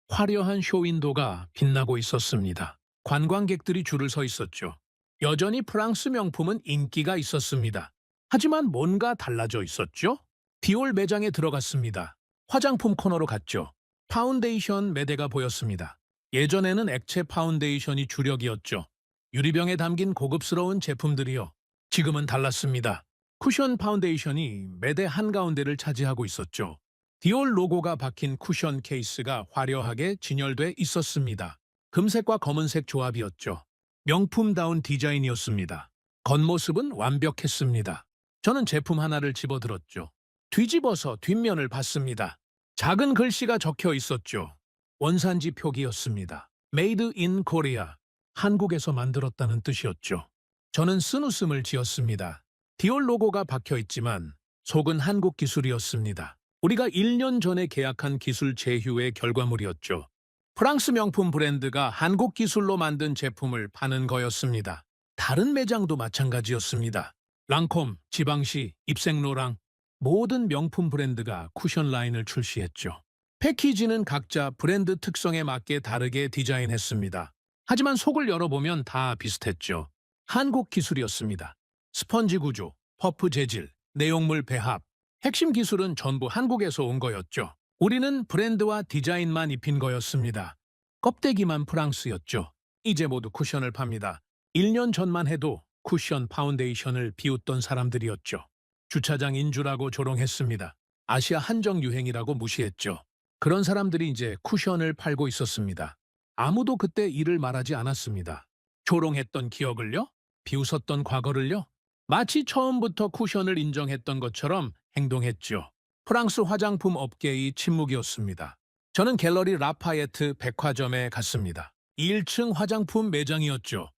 화려한 쇼윈도가 빛나고 있었습니다. 관광객들이 줄을 서 있었죠. 여전히 프랑스 명품은 인기가 있었습니다. 하지만 뭔가 달라져 있었죠? 디올 매장에 들어갔습니다. 화장품 코너로 갔죠. 파운데이션 매대가 보였습니다. 예전에는 액체 파운데이션이 주력이었죠. 유리병에 담긴 고급스러운 제품들이요. 지금은 달랐습니다. 쿠션 파운데이션이 매대 한가운데를 차지하고 있었죠. 디올 로고가 박힌 쿠션 케이스가 화려하게 진열돼 있었습니다. 금색과 검은색 조합이었죠. 명품다운 디자인이었습니다. 겉모습은 완벽했습니다. 저는 제품 하나를 집어들었죠. 뒤집어서 뒷면을 봤습니다. 작은 글씨가 적혀 있었죠. 원산지 표기였습니다. Made in Korea. 한국에서 만들었다는 뜻이었죠. 저는 쓴웃음을 지었습니다. 디올 로고가 박혀 있지만 속은 한국 기술이었습니다. 우리가 1년 전에 계약한 기술 제휴의 결과물이었죠. 프랑스 명품 브랜드가 한국 기술로 만든 제품을 파는 거였습니다. 다른 매장도 마찬가지였습니다. 랑콤, 지방시, 입생로랑 모든 명품 브랜드가 쿠션 라인을 출시했죠. 패키지는 각자 브랜드 특성에 맞게 다르게 디자인했습니다. 하지만 속을 열어보면 다 비슷했죠. 한국 기술이었습니다. 스펀지 구조, 퍼프 재질, 내용물 배합, 핵심 기술은 전부 한국에서 온 거였죠. 우리는 브랜드와 디자인만 입힌 거였습니다. 껍데기만 프랑스였죠. 이제 모두 쿠션을 팝니다. 1년 전만 해도 쿠션 파운데이션을 비웃던 사람들이었죠. 주차장인 줄 알고 조롱했습니다. 아시아 한정 유행이라고 무시했죠. 그런 사람들이 이제 쿠션을 팔고 있었습니다. 아무도 그때 이를 말하지 않았습니다. 조롱했던 기억을요? 비웃었던 과거를요? 마치 처음부터 쿠션을 인정했던 것처럼 행동했죠. 프랑스 화장품 업계의 침묵이었습니다. 저는 갤러리 라파예트 백화점에 갔습니다. 1층 화장품 매장이었죠.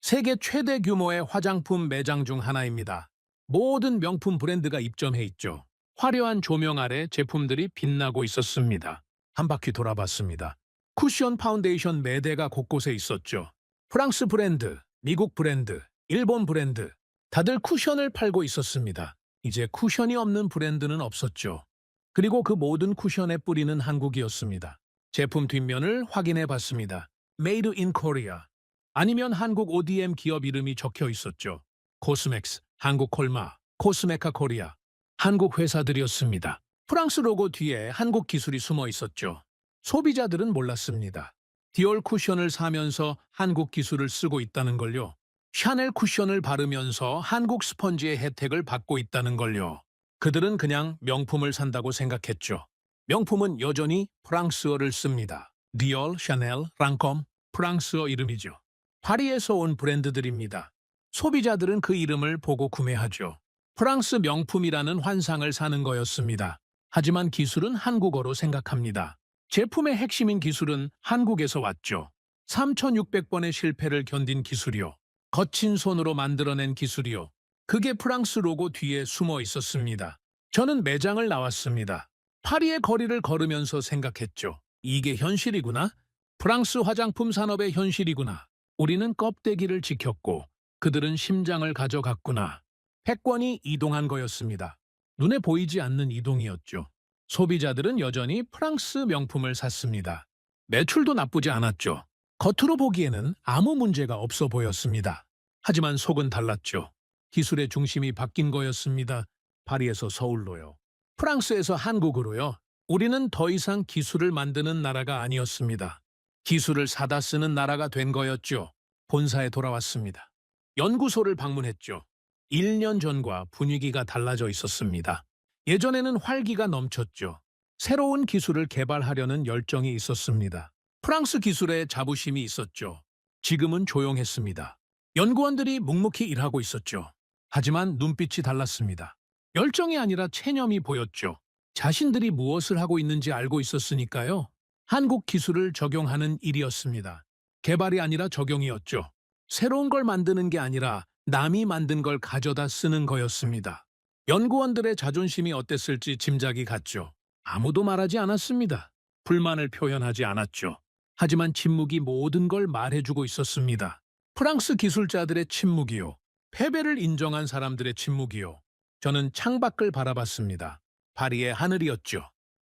세계 최대 규모의 화장품 매장 중 하나입니다. 모든 명품 브랜드가 입점해 있죠. 화려한 조명 아래 제품들이 빛나고 있었습니다. 한 바퀴 돌아봤습니다. 쿠션 파운데이션 매대가 곳곳에 있었죠. 프랑스 브랜드, 미국 브랜드, 일본 브랜드, 다들 쿠션을 팔고 있었습니다. 이제 쿠션이 없는 브랜드는 없었죠. 그리고 그 모든 쿠션의 뿌리는 한국이었습니다. 제품 뒷면을 확인해 봤습니다. Made in Korea. 아니면 한국 ODM 기업 이름이 적혀 있었죠. 코스맥스, 한국 콜마, 코스메카 코리아. 한국 회사들이었습니다. 프랑스 로고 뒤에 한국 기술이 숨어 있었죠. 소비자들은 몰랐습니다. 디올 쿠션을 사면서 한국 기술을 쓰고 있다는 걸요. 샤넬 쿠션을 바르면서 한국 스펀지의 혜택을 받고 있다는 걸요. 그들은 그냥 명품을 산다고 생각했죠. 명품은 여전히 프랑스어를 씁니다. 디올, 샤넬, 랑콤, 프랑스어 이름이죠. 파리에서 온 브랜드들입니다. 소비자들은 그 이름을 보고 구매하죠. 프랑스 명품이라는 환상을 사는 거였습니다. 하지만 기술은 한국어로 생각합니다. 제품의 핵심인 기술은 한국에서 왔죠. 3600번의 실패를 견딘 기술이요. 거친 손으로 만들어낸 기술이요. 그게 프랑스 로고 뒤에 숨어 있었습니다. 저는 매장을 나왔습니다. 파리의 거리를 걸으면서 생각했죠. 이게 현실이구나. 프랑스 화장품 산업의 현실이구나. 우리는 껍데기를 지켰고 그들은 심장을 가져갔구나. 패권이 이동한 거였습니다. 눈에 보이지 않는 이동이었죠. 소비자들은 여전히 프랑스 명품을 샀습니다. 매출도 나쁘지 않았죠. 겉으로 보기에는 아무 문제가 없어 보였습니다. 하지만 속은 달랐죠. 기술의 중심이 바뀐 거였습니다. 파리에서 서울로요. 프랑스에서 한국으로요. 우리는 더 이상 기술을 만드는 나라가 아니었습니다. 기술을 사다 쓰는 나라가 된 거였죠. 본사에 돌아왔습니다. 연구소를 방문했죠. 1년 전과 분위기가 달라져 있었습니다. 예전에는 활기가 넘쳤죠. 새로운 기술을 개발하려는 열정이 있었습니다. 프랑스 기술에 자부심이 있었죠. 지금은 조용했습니다. 연구원들이 묵묵히 일하고 있었죠. 하지만 눈빛이 달랐습니다. 열정이 아니라 체념이 보였죠. 자신들이 무엇을 하고 있는지 알고 있었으니까요. 한국 기술을 적용하는 일이었습니다. 개발이 아니라 적용이었죠. 새로운 걸 만드는 게 아니라 남이 만든 걸 가져다 쓰는 거였습니다. 연구원들의 자존심이 어땠을지 짐작이 갔죠. 아무도 말하지 않았습니다. 불만을 표현하지 않았죠. 하지만 침묵이 모든 걸 말해주고 있었습니다. 프랑스 기술자들의 침묵이요. 패배를 인정한 사람들의 침묵이요. 저는 창밖을 바라봤습니다. 파리의 하늘이었죠.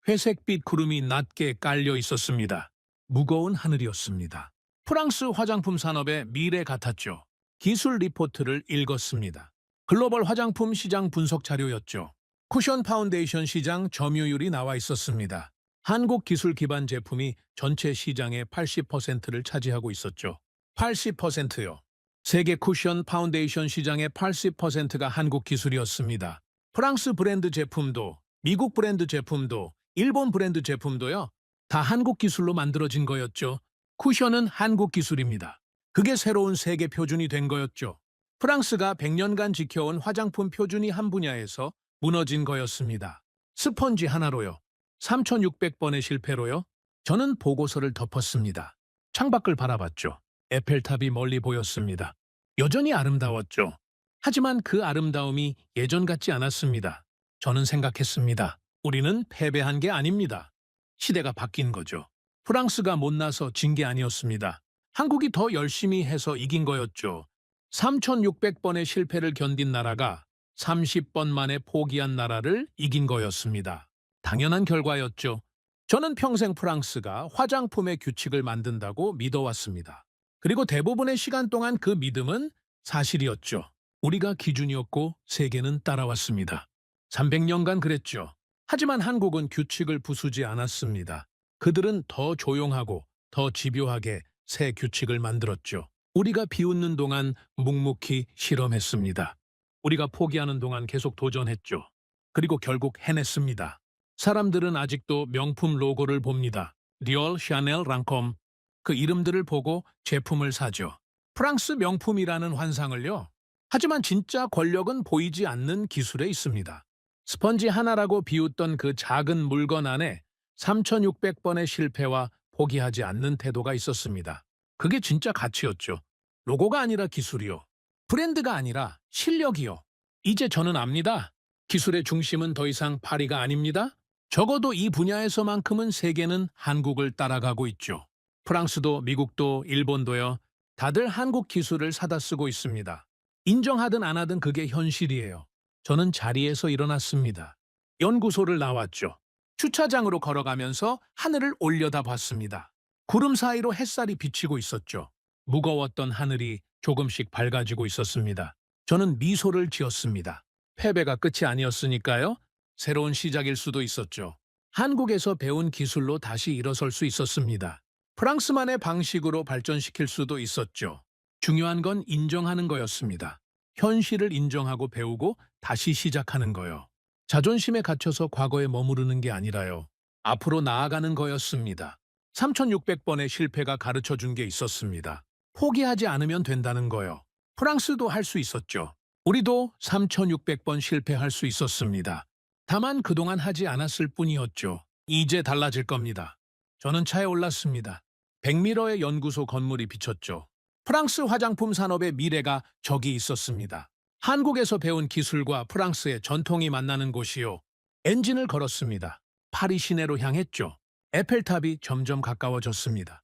회색빛 구름이 낮게 깔려 있었습니다. 무거운 하늘이었습니다. 프랑스 화장품 산업의 미래 같았죠. 기술 리포트를 읽었습니다. 글로벌 화장품 시장 분석 자료였죠. 쿠션 파운데이션 시장 점유율이 나와 있었습니다. 한국 기술 기반 제품이 전체 시장의 80%를 차지하고 있었죠. 80%요. 세계 쿠션 파운데이션 시장의 80%가 한국 기술이었습니다. 프랑스 브랜드 제품도, 미국 브랜드 제품도, 일본 브랜드 제품도요. 다 한국 기술로 만들어진 거였죠. 쿠션은 한국 기술입니다. 그게 새로운 세계 표준이 된 거였죠. 프랑스가 100년간 지켜온 화장품 표준이 한 분야에서 무너진 거였습니다. 스펀지 하나로요. 3,600번의 실패로요. 저는 보고서를 덮었습니다. 창밖을 바라봤죠. 에펠탑이 멀리 보였습니다. 여전히 아름다웠죠. 하지만 그 아름다움이 예전 같지 않았습니다. 저는 생각했습니다. 우리는 패배한 게 아닙니다. 시대가 바뀐 거죠. 프랑스가 못나서 진 게 아니었습니다. 한국이 더 열심히 해서 이긴 거였죠. 3,600번의 실패를 견딘 나라가 30번 만에 포기한 나라를 이긴 거였습니다. 당연한 결과였죠. 저는 평생 프랑스가 화장품의 규칙을 만든다고 믿어왔습니다. 그리고 대부분의 시간 동안 그 믿음은 사실이었죠. 우리가 기준이었고 세계는 따라왔습니다. 300년간 그랬죠. 하지만 한국은 규칙을 부수지 않았습니다. 그들은 더 조용하고 더 집요하게 새 규칙을 만들었죠. 우리가 비웃는 동안 묵묵히 실험했습니다. 우리가 포기하는 동안 계속 도전했죠. 그리고 결국 해냈습니다. 사람들은 아직도 명품 로고를 봅니다. 디올, 샤넬, 랑콤. 그 이름들을 보고 제품을 사죠. 프랑스 명품이라는 환상을요. 하지만 진짜 권력은 보이지 않는 기술에 있습니다. 스펀지 하나라고 비웃던 그 작은 물건 안에 3,600번의 실패와 포기하지 않는 태도가 있었습니다. 그게 진짜 가치였죠. 로고가 아니라 기술이요. 브랜드가 아니라 실력이요. 이제 저는 압니다. 기술의 중심은 더 이상 파리가 아닙니다. 적어도 이 분야에서만큼은 세계는 한국을 따라가고 있죠. 프랑스도 미국도 일본도요. 다들 한국 기술을 사다 쓰고 있습니다. 인정하든 안 하든 그게 현실이에요. 저는 자리에서 일어났습니다. 연구소를 나왔죠. 주차장으로 걸어가면서 하늘을 올려다봤습니다. 구름 사이로 햇살이 비치고 있었죠. 무거웠던 하늘이 조금씩 밝아지고 있었습니다. 저는 미소를 지었습니다. 패배가 끝이 아니었으니까요. 새로운 시작일 수도 있었죠. 한국에서 배운 기술로 다시 일어설 수 있었습니다. 프랑스만의 방식으로 발전시킬 수도 있었죠. 중요한 건 인정하는 거였습니다. 현실을 인정하고 배우고 다시 시작하는 거요. 자존심에 갇혀서 과거에 머무르는 게 아니라요. 앞으로 나아가는 거였습니다. 3,600번의 실패가 가르쳐준 게 있었습니다. 포기하지 않으면 된다는 거요. 프랑스도 할 수 있었죠. 우리도 3,600번 실패할 수 있었습니다. 다만 그동안 하지 않았을 뿐이었죠. 이제 달라질 겁니다. 저는 차에 올랐습니다. 100미러의 연구소 건물이 비쳤죠. 프랑스 화장품 산업의 미래가 저기 있었습니다. 한국에서 배운 기술과 프랑스의 전통이 만나는 곳이요. 엔진을 걸었습니다. 파리 시내로 향했죠. 에펠탑이 점점 가까워졌습니다.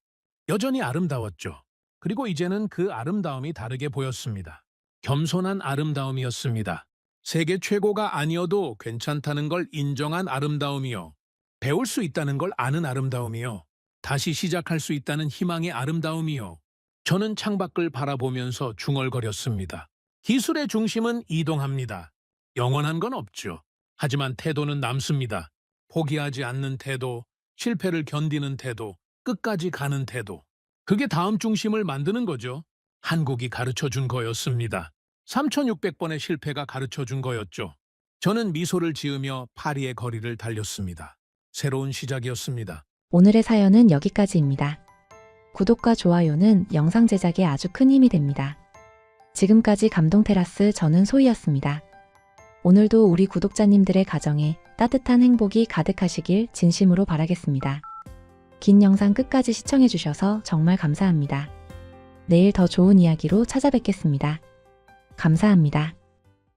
여전히 아름다웠죠. 그리고 이제는 그 아름다움이 다르게 보였습니다. 겸손한 아름다움이었습니다. 세계 최고가 아니어도 괜찮다는 걸 인정한 아름다움이요. 배울 수 있다는 걸 아는 아름다움이요. 다시 시작할 수 있다는 희망의 아름다움이요. 저는 창밖을 바라보면서 중얼거렸습니다. 기술의 중심은 이동합니다. 영원한 건 없죠. 하지만 태도는 남습니다. 포기하지 않는 태도, 실패를 견디는 태도, 끝까지 가는 태도. 그게 다음 중심을 만드는 거죠. 한국이 가르쳐준 거였습니다. 3,600번의 실패가 가르쳐준 거였죠. 저는 미소를 지으며 파리의 거리를 달렸습니다. 새로운 시작이었습니다. 오늘의 사연은 여기까지입니다. 구독과 좋아요는 영상 제작에 아주 큰 힘이 됩니다. 지금까지 감동테라스 저는 소희였습니다. 오늘도 우리 구독자님들의 가정에 따뜻한 행복이 가득하시길 진심으로 바라겠습니다. 긴 영상 끝까지 시청해주셔서 정말 감사합니다. 내일 더 좋은 이야기로 찾아뵙겠습니다. 감사합니다.